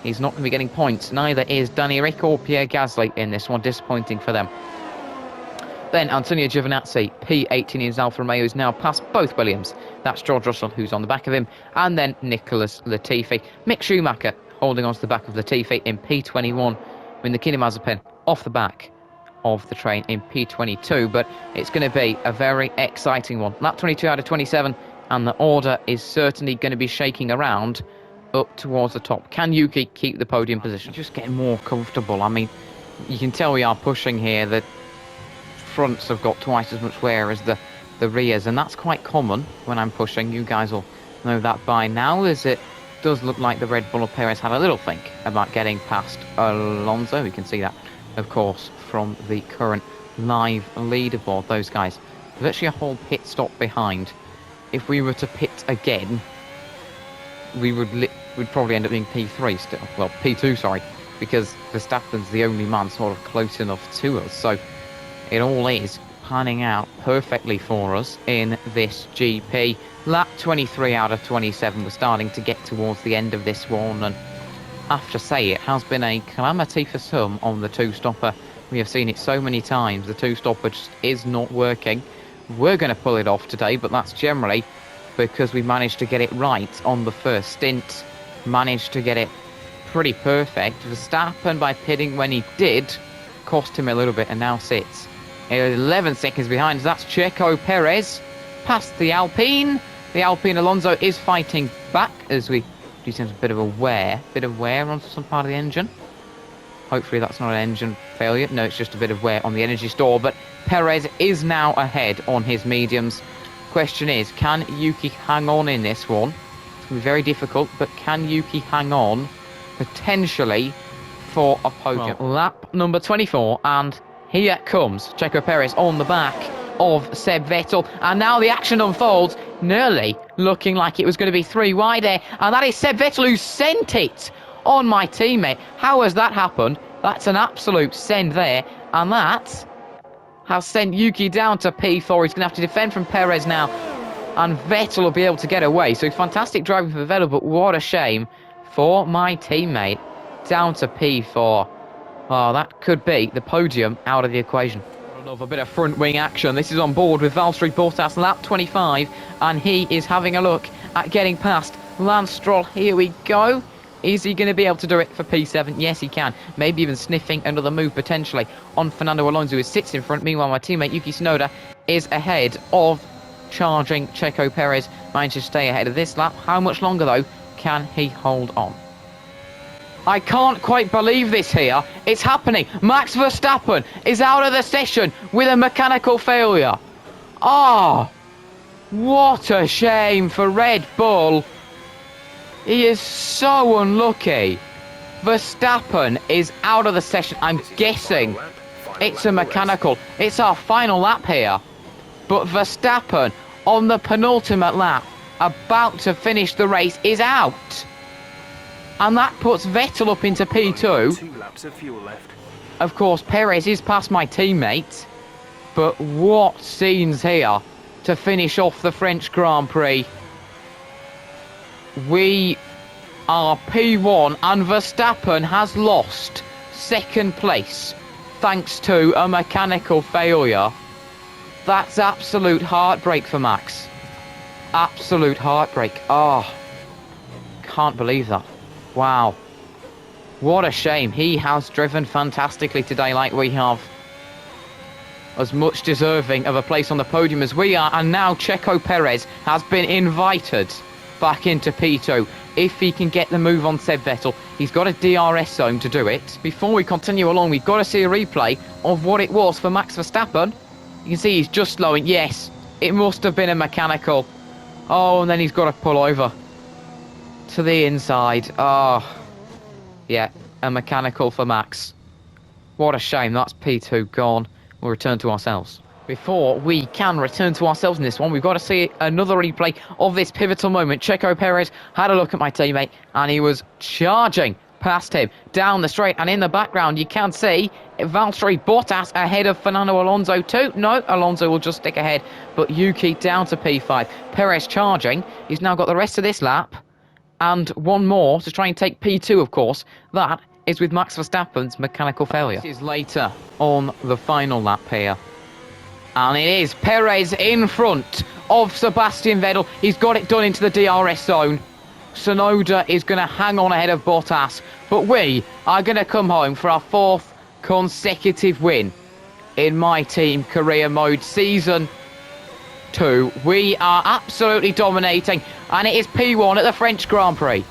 He's not going to be getting points. Neither is Danny Rick or Pierre Gasly in this one. Disappointing for them. Then Antonio Giovinazzi, P18 in his Alfa Romeo, is now past both Williams. That's George Russell, who's on the back of him. And then Nicholas Latifi. Mick Schumacher holding on to the back of Latifi in P21. With Nikita Mazepin off the back of the train in P22. But it's going to be a very exciting one. Lap 22 out of 27. And the order is certainly going to be shaking around up towards the top. Can Yuki keep the podium position? Just getting more comfortable. I mean, you can tell we are pushing here. The fronts have got twice as much wear as the rears, and that's quite common when I'm pushing. You guys will know that by now, as it does look like the Red Bull of Perez had a little think about getting past Alonso. We can see that, of course, from the current live leaderboard. Those guys virtually a whole pit stop behind. If we were to pit again, we'd probably end up being P3 still. Well, P2, sorry, because Verstappen's the only man sort of close enough to us. So it all is panning out perfectly for us in this GP. Lap 23 out of 27. We're starting to get towards the end of this one, and I have to say it has been a calamity for some on the two-stopper. We have seen it so many times. The two-stopper just is not working. We're going to pull it off today, but that's generally because we managed to get it right on the first stint. Managed to get it pretty perfect. Verstappen, by pitting when he did, cost him a little bit and now sits 11 seconds behind. That's Checo Perez past the Alpine. The Alpine Alonso is fighting back as we do sense a bit of wear on some part of the engine. Hopefully that's not an engine failure. No, it's just a bit of wear on the energy store. But Perez is now ahead on his mediums. Question is, can Yuki hang on in this one? It's going to be very difficult, but can Yuki hang on potentially for a podium? Well, lap number 24, and here comes Checo Perez on the back of Seb Vettel. And now the action unfolds, nearly looking like it was going to be 3 wide there. And that is Seb Vettel who sent it on my teammate. How has that happened? That's an absolute send there. And that has sent Yuki down to P4. He's going to have to defend from Perez now. And Vettel will be able to get away. So fantastic driving for Vettel, but what a shame for my teammate. Down to P4. Oh, that could be the podium out of the equation. Another bit of front wing action. This is on board with Valtteri Bottas, lap 25. And he is having a look at getting past Lance Stroll. Here we go. Is he going to be able to do it for P7? Yes, he can. Maybe even sniffing another move potentially on Fernando Alonso, who sits in front. Meanwhile, my teammate Yuki Tsunoda is ahead of charging Checo Perez. Managed to stay ahead of this lap. How much longer, though, can he hold on? I can't quite believe this here. It's happening. Max Verstappen is out of the session with a mechanical failure. Ah, what a shame for Red Bull. He is so unlucky. Verstappen is out of the session. I'm guessing it's a mechanical. It's our final lap here. But Verstappen, on the penultimate lap, about to finish the race, is out. And that puts Vettel up into P2. 2 laps of fuel left. Of course, Perez is past my teammate. But what scenes here to finish off the French Grand Prix. We are P1 and Verstappen has lost second place thanks to a mechanical failure. That's absolute heartbreak for Max. Absolute heartbreak. Oh, can't believe that. Wow. What a shame. He has driven fantastically today like we have. As much deserving of a place on the podium as we are. And now Checo Perez has been invited back into P2. If he can get the move on Seb Vettel, he's got a DRS zone to do it. Before we continue along, we've got to see a replay of what it was for Max Verstappen. You can see he's just slowing. Yes, it must have been a mechanical. Oh, and then he's got to pull over to the inside. Oh, yeah, a mechanical for Max. What a shame. That's P2 gone. We'll return to ourselves. Before we can return to ourselves in this one, we've got to see another replay of this pivotal moment. Checo Perez had a look at my teammate and he was charging past him down the straight, and in the background you can see Valtteri Bottas ahead of Fernando Alonso too. No, Alonso will just stick ahead, but Yuki down to P5. Perez charging. He's now got the rest of this lap and one more to try and take P2, of course. That is with Max Verstappen's mechanical failure. This is later on the final lap here. And it is Perez in front of Sebastian Vettel. He's got it done into the DRS zone. Tsunoda is going to hang on ahead of Bottas. But we are going to come home for our 4th consecutive win in my team career mode season 2. We are absolutely dominating. And it is P1 at the French Grand Prix.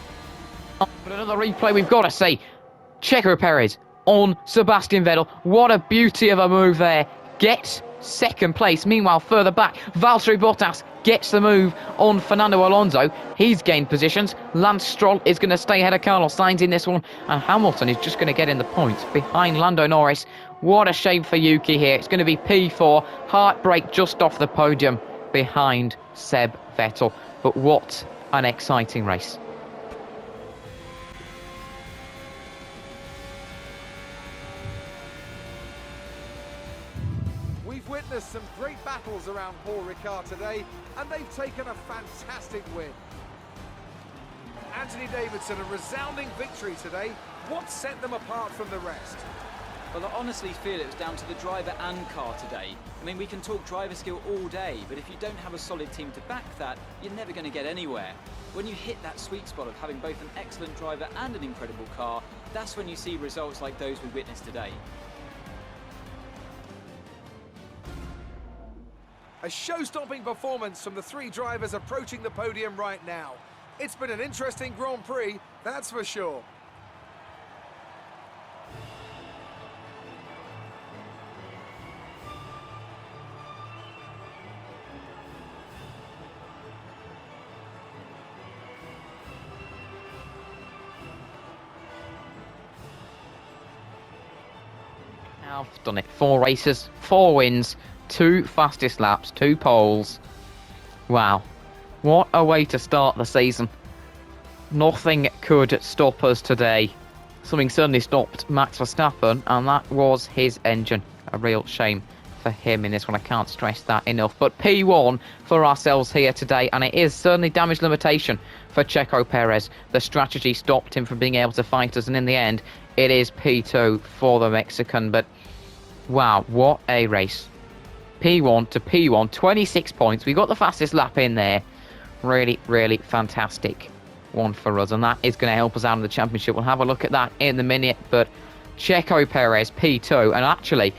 But another replay we've got to see. Checo Perez on Sebastian Vettel. What a beauty of a move there. Gets second place. Meanwhile, further back, Valtteri Bottas gets the move on Fernando Alonso. He's gained positions. Lance Stroll is going to stay ahead of Carlos Sainz in this one, and Hamilton is just going to get in the points behind Lando Norris. What a shame for Yuki here. It's going to be P4. Heartbreak just off the podium behind Seb Vettel. But what an exciting race. We've witnessed some great battles around Paul Ricard today, and they've taken a fantastic win. Anthony Davidson, a resounding victory today. What set them apart from the rest? Well, I honestly feel it was down to the driver and car today. I mean, we can talk driver skill all day, but if you don't have a solid team to back that, you're never going to get anywhere. When you hit that sweet spot of having both an excellent driver and an incredible car, that's when you see results like those we witnessed today. A show-stopping performance from the 3 drivers approaching the podium right now. It's been an interesting Grand Prix, that's for sure. I've done it. 4 races, 4 wins, 2 fastest laps, 2 poles. Wow. What a way to start the season. Nothing could stop us today. something certainly stopped Max Verstappen, and that was his engine. A real shame for him in this one. I can't stress that enough. But P1 for ourselves here today, and it is certainly damage limitation for Checo Perez. The strategy stopped him from being able to fight us, and in the end, it is P2 for the Mexican. But wow, what a race. P1 to P1, 26 points. We got the fastest lap in there. Really, really fantastic one for us, and that is going to help us out in the championship. We'll have a look at that in a minute. But Checo Perez, P2, and actually,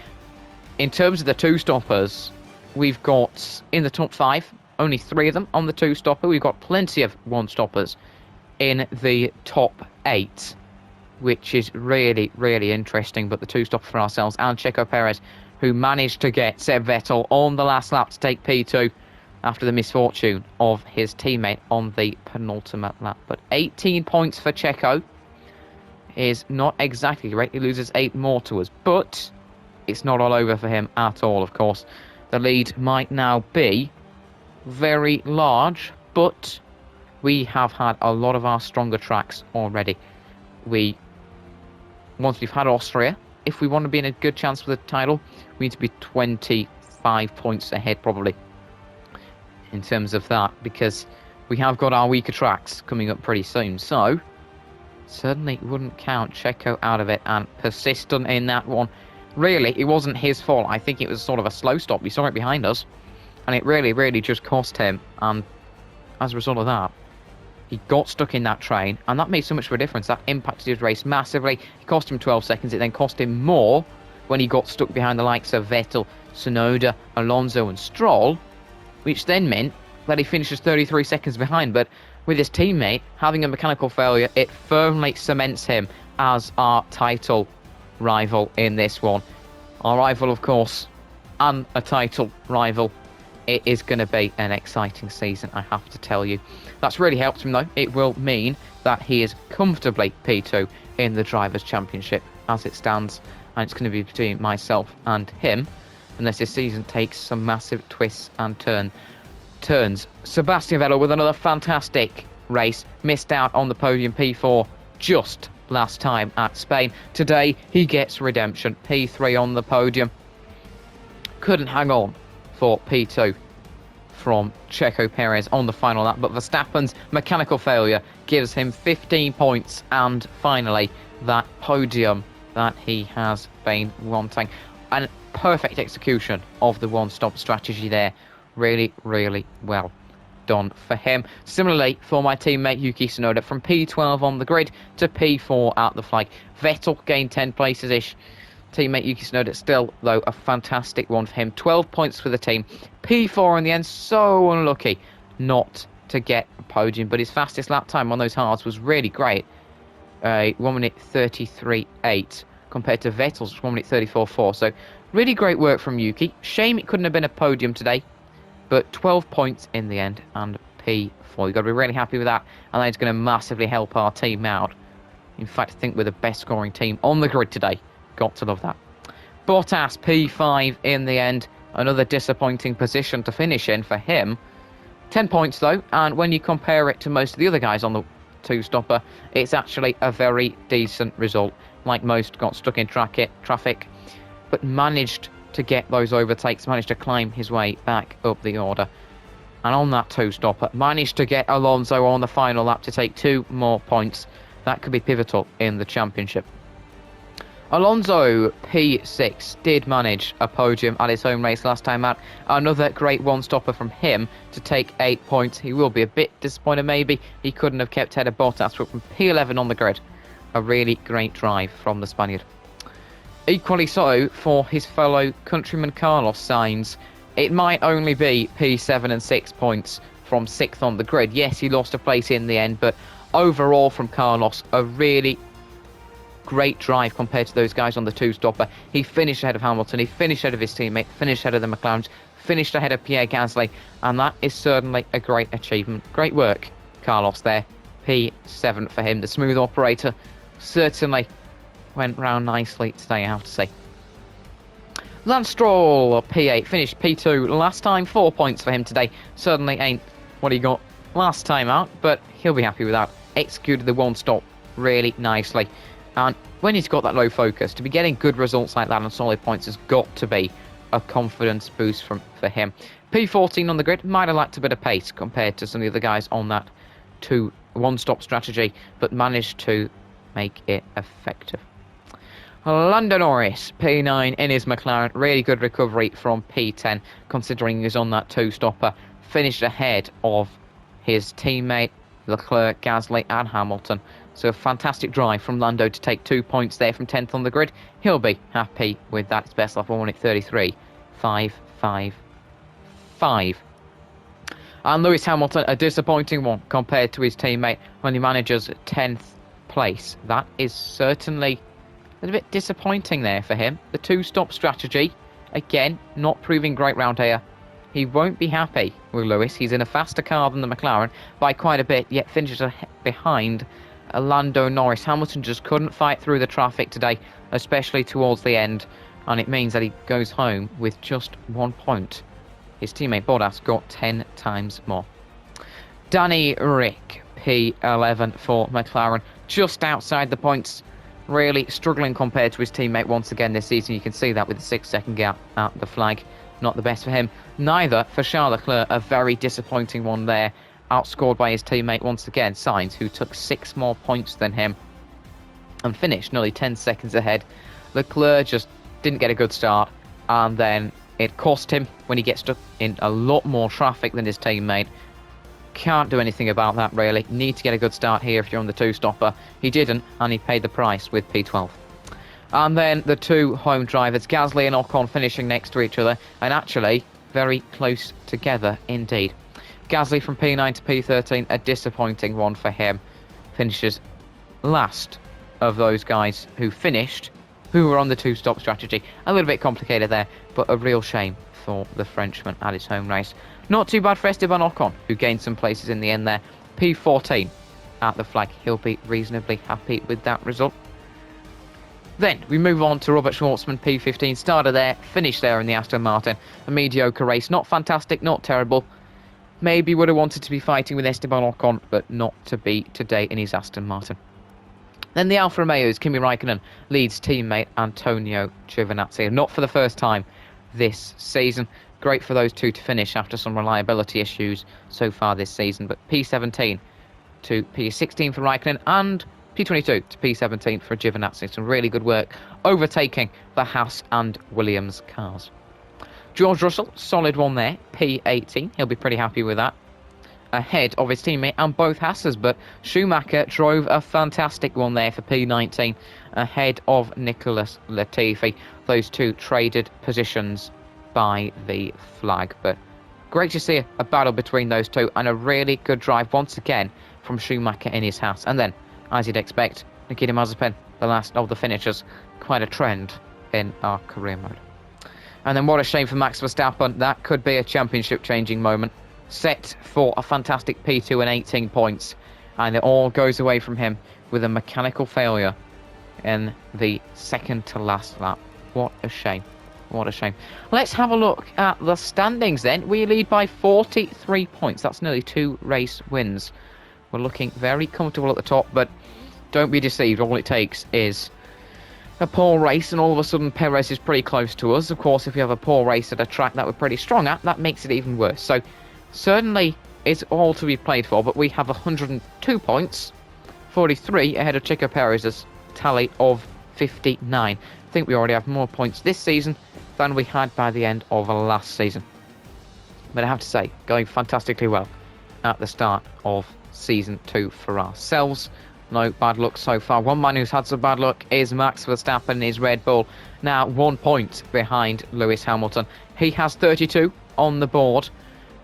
in terms of the two-stoppers, we've got, in the top 5, only 3 of them on the two-stopper. We've got plenty of one-stoppers in the top 8, which is really, really interesting. But the two-stopper for ourselves and Checo Perez, who managed to get Seb Vettel on the last lap to take P2 after the misfortune of his teammate on the penultimate lap. But 18 points for Checo is not exactly great. He loses 8 more to us, but it's not all over for him at all, of course. The lead might now be very large, but we have had a lot of our stronger tracks already. Once we've had Austria, if we want to be in a good chance for the title, we need to be 25 points ahead probably in terms of that, because we have got our weaker tracks coming up pretty soon. So certainly wouldn't count Checo out of it, and persistent in that one. Really, it wasn't his fault. I think it was sort of a slow stop. We saw it behind us, and it really, really just cost him. And as a result of that, he got stuck in that train, and that made so much of a difference. That impacted his race massively. It cost him 12 seconds. It then cost him more when he got stuck behind the likes of Vettel, Tsunoda, Alonso and Stroll, which then meant that he finishes 33 seconds behind. But with his teammate having a mechanical failure, it firmly cements him as our title rival in this one. Our rival, of course, and a title rival. It is going to be an exciting season, I have to tell you. That's really helped him, though. It will mean that he is comfortably P2 in the Drivers' Championship as it stands, and it's going to be between myself and him, unless this season takes some massive twists and turns. Sebastian Vettel with another fantastic race. Missed out on the podium, P4, just last time at Spain. Today, he gets redemption. P3 on the podium. Couldn't hang on for P2 from Checo Perez on the final lap, but Verstappen's mechanical failure gives him 15 points, and finally that podium that he has been wanting. And perfect execution of the one-stop strategy there. Really, really well done for him. Similarly for my teammate Yuki Tsunoda, from P12 on the grid to P4 at the flag. Vettel gained 10 places-ish. Teammate Yuki Tsunoda still, though, a fantastic one for him. 12 points for the team. P4 in the end, so unlucky not to get a podium, but his fastest lap time on those hards was really great. 1 minute 33.8 compared to Vettel's 1 minute 34.4. So really great work from Yuki. Shame it couldn't have been a podium today, but 12 points in the end and P4. You've got to be really happy with that, and that's going to massively help our team out. In fact, I think we're the best scoring team on the grid today. Got to love that. Bottas, P5 in the end. Another disappointing position to finish in for him. 10 points though, and when you compare it to most of the other guys on the two-stopper, it's actually a very decent result. Like most, got stuck in traffic, but managed to get those overtakes, managed to climb his way back up the order. And on that two-stopper, managed to get Alonso on the final lap to take 2 more points. That could be pivotal in the championship. Alonso, P6, did manage a podium at his home race last time out. Another great one-stopper from him to take 8 points. He will be a bit disappointed maybe. He couldn't have kept ahead of Bottas, but from P11 on the grid, a really great drive from the Spaniard. Equally so for his fellow countryman Carlos Sainz. It might only be P7 and 6 points from 6th on the grid. Yes, he lost a place in the end, but overall from Carlos, a really great drive compared to those guys on the two-stopper. He finished ahead of Hamilton, he finished ahead of his teammate, finished ahead of the McLarens, finished ahead of Pierre Gasly, and that is certainly a great achievement. Great work, Carlos there. P7 for him. The smooth operator certainly went round nicely today, I have to say. Lance Stroll, P8, finished P2 last time. 4 points for him today. Certainly ain't what he got last time out, but he'll be happy with that. Executed the one-stop really nicely, And when he's got that low focus, to be getting good results like that on solid points has got to be a confidence boost for him. P14 on the grid might have lacked a bit of pace compared to some of the other guys on that one-stop strategy, but managed to make it effective. Lando Norris, P9 in his McLaren. Really good recovery from P10, considering he was on that two-stopper. Finished ahead of his teammate Leclerc, Gasly and Hamilton. So a fantastic drive from Lando to take 2 points there from 10th on the grid. He'll be happy with that. It's best lap 1 at 33.555. And Lewis Hamilton, a disappointing one compared to his teammate, only manages 10th place. That is certainly a little bit disappointing there for him. The two-stop strategy, again, not proving great round here. He won't be happy with Lewis. He's in a faster car than the McLaren by quite a bit, yet finishes behind Lando Norris. Hamilton just couldn't fight through the traffic today, especially towards the end, and it means that he goes home with just 1 point. His teammate Bottas got 10 times more. Danny Rick, P11 for McLaren, just outside the points. Really struggling compared to his teammate once again this season. You can see that with the 6-second gap at the flag. Not the best for him. Neither for Charles Leclerc, a very disappointing one there. Outscored by his teammate once again, Sainz, who took 6 more points than him and finished nearly 10 seconds ahead. Leclerc just didn't get a good start, and then it cost him when he gets stuck in a lot more traffic than his teammate. Can't do anything about that, really. Need to get a good start here if you're on the two-stopper. He didn't, and he paid the price with P12. And then the two home drivers, Gasly and Ocon, finishing next to each other, and actually very close together indeed. Gasly from P9 to P13, a disappointing one for him. Finishes last of those guys who were on the two-stop strategy. A little bit complicated there, but a real shame for the Frenchman at his home race. Not too bad for Esteban Ocon, who gained some places in the end there. P14 at the flag. He'll be reasonably happy with that result. Then we move on to Robert Schwartzman, P15. Started there, finished there in the Aston Martin. A mediocre race. Not fantastic, not terrible. Maybe would have wanted to be fighting with Esteban Ocon, but not to be today in his Aston Martin. Then the Alfa Romeo's Kimi Raikkonen leads teammate Antonio Giovinazzi. Not for the first time this season. Great for those two to finish after some reliability issues so far this season. But P17 to P16 for Raikkonen and P22 to P17 for Giovinazzi. Some really good work overtaking the Haas and Williams cars. George Russell, solid one there, P18. He'll be pretty happy with that. Ahead of his teammate and both Haas's, but Schumacher drove a fantastic one there for P19 ahead of Nicholas Latifi. Those two traded positions by the flag, but great to see a battle between those two and a really good drive once again from Schumacher in his Haas. And then, as you'd expect, Nikita Mazepin, the last of the finishers. Quite a trend in our career mode. And then what a shame for Max Verstappen. That could be a championship-changing moment. Set for a fantastic P2 and 18 points. And it all goes away from him with a mechanical failure in the second-to-last lap. What a shame. What a shame. Let's have a look at the standings then. We lead by 43 points. That's nearly 2 race wins. We're looking very comfortable at the top, but don't be deceived. All it takes is a poor race, and all of a sudden Perez is pretty close to us. Of course, if you have a poor race at a track that we're pretty strong at, that makes it even worse. So, certainly it's all to be played for, but we have 102 points, 43 ahead of Checo Perez's tally of 59. I think we already have more points this season than we had by the end of last season. But I have to say, going fantastically well at the start of Season 2 for ourselves. No bad luck so far. One man who's had some bad luck is Max Verstappen in his Red Bull. Now 1 point behind Lewis Hamilton. He has 32 on the board,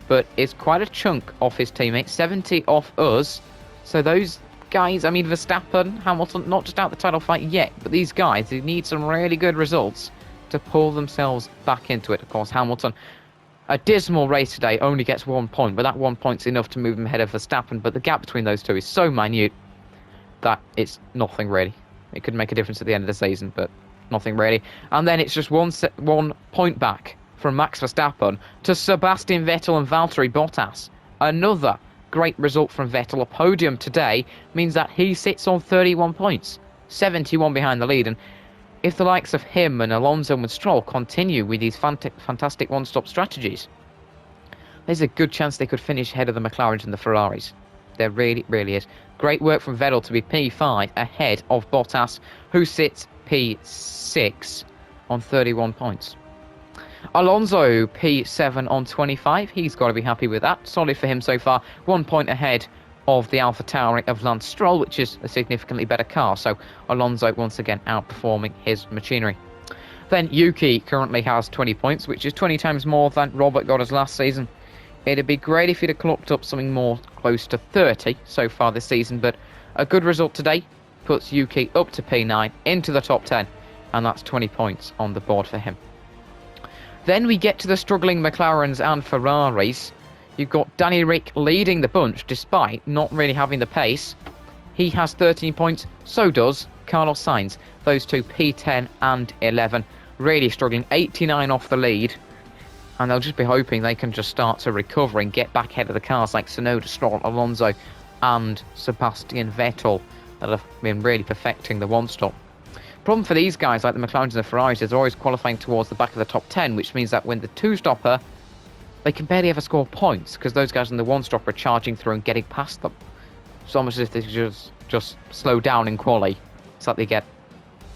but it's quite a chunk off his teammates. 70 off us. So those guys, I mean Verstappen, Hamilton, not just out the title fight yet, but these guys, they need some really good results to pull themselves back into it. Of course, Hamilton, a dismal race today, only gets 1 point, but that 1 point's enough to move him ahead of Verstappen. But the gap between those two is so minute that it's nothing really. It could make a difference at the end of the season, but nothing really. And then it's just 1 point back from Max Verstappen to Sebastian Vettel and Valtteri Bottas. Another great result from Vettel. A podium today means that he sits on 31 points. 71 behind the lead. And if the likes of him and Alonso and Stroll continue with these fantastic one-stop strategies, there's a good chance they could finish ahead of the McLarens and the Ferraris. There really, really is. Great work from Vettel to be P5 ahead of Bottas, who sits P6 on 31 points. Alonso P7 on 25. He's got to be happy with that. Solid for him so far. 1 point ahead of the AlphaTauri of Lance Stroll, which is a significantly better car. So Alonso once again outperforming his machinery. Then Yuki currently has 20 points, which is 20 times more than Robert got us last season. It'd be great if he'd have clocked up something more close to 30 so far this season, but a good result today puts Yuki up to P9 into the top 10, and that's 20 points on the board for him. Then we get to the struggling McLarens and Ferraris. You've got Danny Rick leading the bunch despite not really having the pace. He has 13 points, so does Carlos Sainz. Those two P10 and 11 really struggling, 89 off the lead. And they'll just be hoping they can just start to recover and get back ahead of the cars like Tsunoda, Stroll, Alonso and Sebastian Vettel that have been really perfecting the one-stop. Problem for these guys like the McLarens and the Ferraris is they're always qualifying towards the back of the top 10, which means that when the two-stopper, they can barely ever score points because those guys in the one-stopper are charging through and getting past them. It's almost as if they just slow down in quali. It's like they get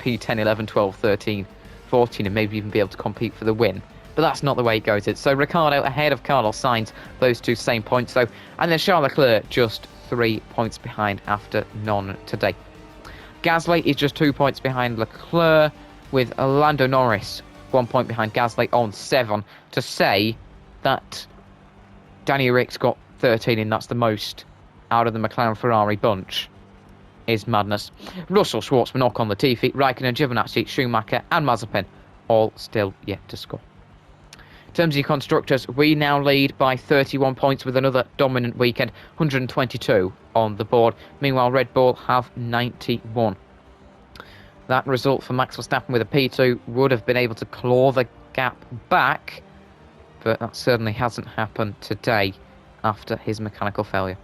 P10, 11, 12, 13, 14 and maybe even be able to compete for the win. But that's not the way it goes. It's so Ricciardo ahead of Carlos Sainz, those two same points though. And then Charles Leclerc just 3 points behind after none today. Gasly is just 2 points behind Leclerc, with Lando Norris 1 point behind Gasly on 7. To say that Danny Rick's got 13 and that's the most out of the McLaren Ferrari bunch is madness. Russell, Schwartzman, Ocon, Latifi, Raikkonen, Giovinazzi, Schumacher and Mazepin all still yet to score. In terms of your constructors, we now lead by 31 points with another dominant weekend, 122 on the board. Meanwhile, Red Bull have 91. That result for Max Verstappen with a P2 would have been able to claw the gap back, but that certainly hasn't happened today after his mechanical failure.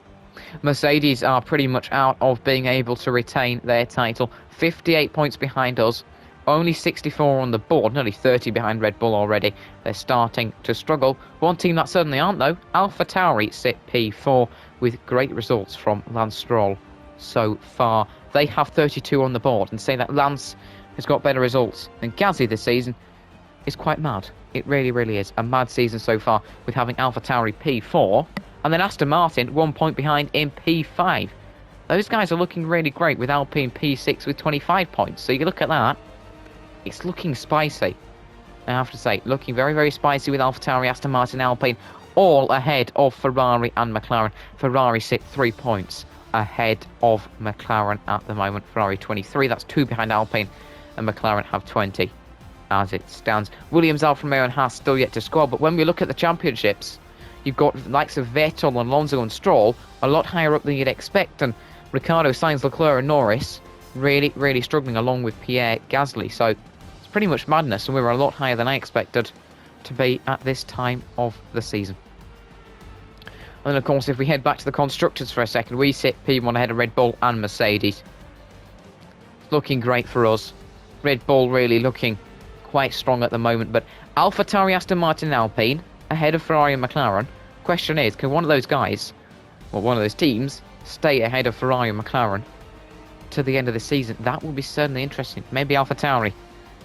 Mercedes are pretty much out of being able to retain their title, 58 points behind us. Only 64 on the board, nearly 30 behind Red Bull already. They're starting to struggle. One team that certainly aren't though, AlphaTauri sit P4 with great results from Lance Stroll so far. They have 32 on the board, and say that Lance has got better results than Gasly this season is quite mad. It really, really is a mad season so far with having AlphaTauri P4 and then Aston Martin 1 point behind in P5. Those guys are looking really great with Alpine P6 with 25 points. So you look at that, it's looking spicy. I have to say, looking very, very spicy with AlphaTauri, Aston Martin, Alpine, all ahead of Ferrari and McLaren. Ferrari sit 3 points ahead of McLaren at the moment. Ferrari 23, that's 2 behind Alpine, and McLaren have 20 as it stands. Williams, Alfa Romeo and Haas still yet to score, but when we look at the championships, you've got the likes of Vettel, Alonso and Stroll a lot higher up than you'd expect, and Ricciardo, Sainz, Leclerc and Norris really, really struggling along with Pierre Gasly. So it's pretty much madness, and we were a lot higher than I expected to be at this time of the season. And then of course if we head back to the constructors for a second, we sit P1 ahead of Red Bull and Mercedes. It's looking great for us. Red Bull really looking quite strong at the moment, but AlphaTauri, Aston Martin and Alpine ahead of Ferrari and McLaren. Question is, can one of those guys, or one of those teams, stay ahead of Ferrari and McLaren to the end of the season? That will be certainly interesting. Maybe AlphaTauri,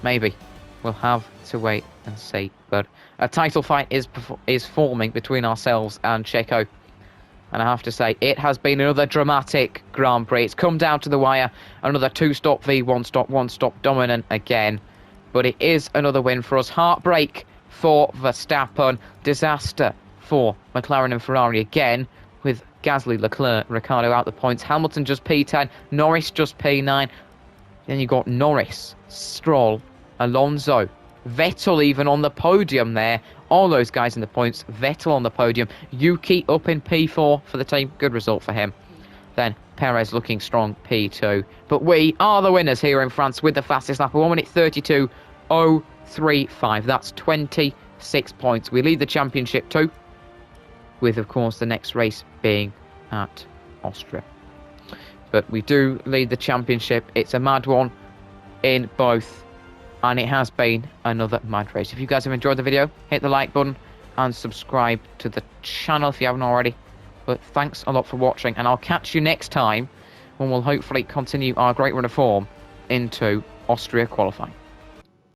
maybe. We'll have to wait and see. But a title fight is forming between ourselves and Checo. And I have to say, it has been another dramatic Grand Prix. It's come down to the wire. Another 2-stop v 1-stop, 1-stop dominant again. But it is another win for us. Heartbreak for Verstappen. Disaster for McLaren and Ferrari again, with Gasly, Leclerc, Ricciardo out the points. Hamilton just P10, Norris just P9. Then you've got Norris, Stroll, Alonso, Vettel even on the podium there. All those guys in the points. Vettel on the podium. Yuki up in P4 for the team. Good result for him. Then Perez looking strong, P2. But we are the winners here in France with the fastest lap. 1 minute 32.035. That's 26 points. We lead the championship too, with of course the next race being at Austria. But we do lead the championship. It's a mad one in both, and it has been another mad race. If you guys have enjoyed the video, hit the like button and subscribe to the channel if you haven't already. But thanks a lot for watching, and I'll catch you next time when we'll hopefully continue our great run of form into Austria qualifying.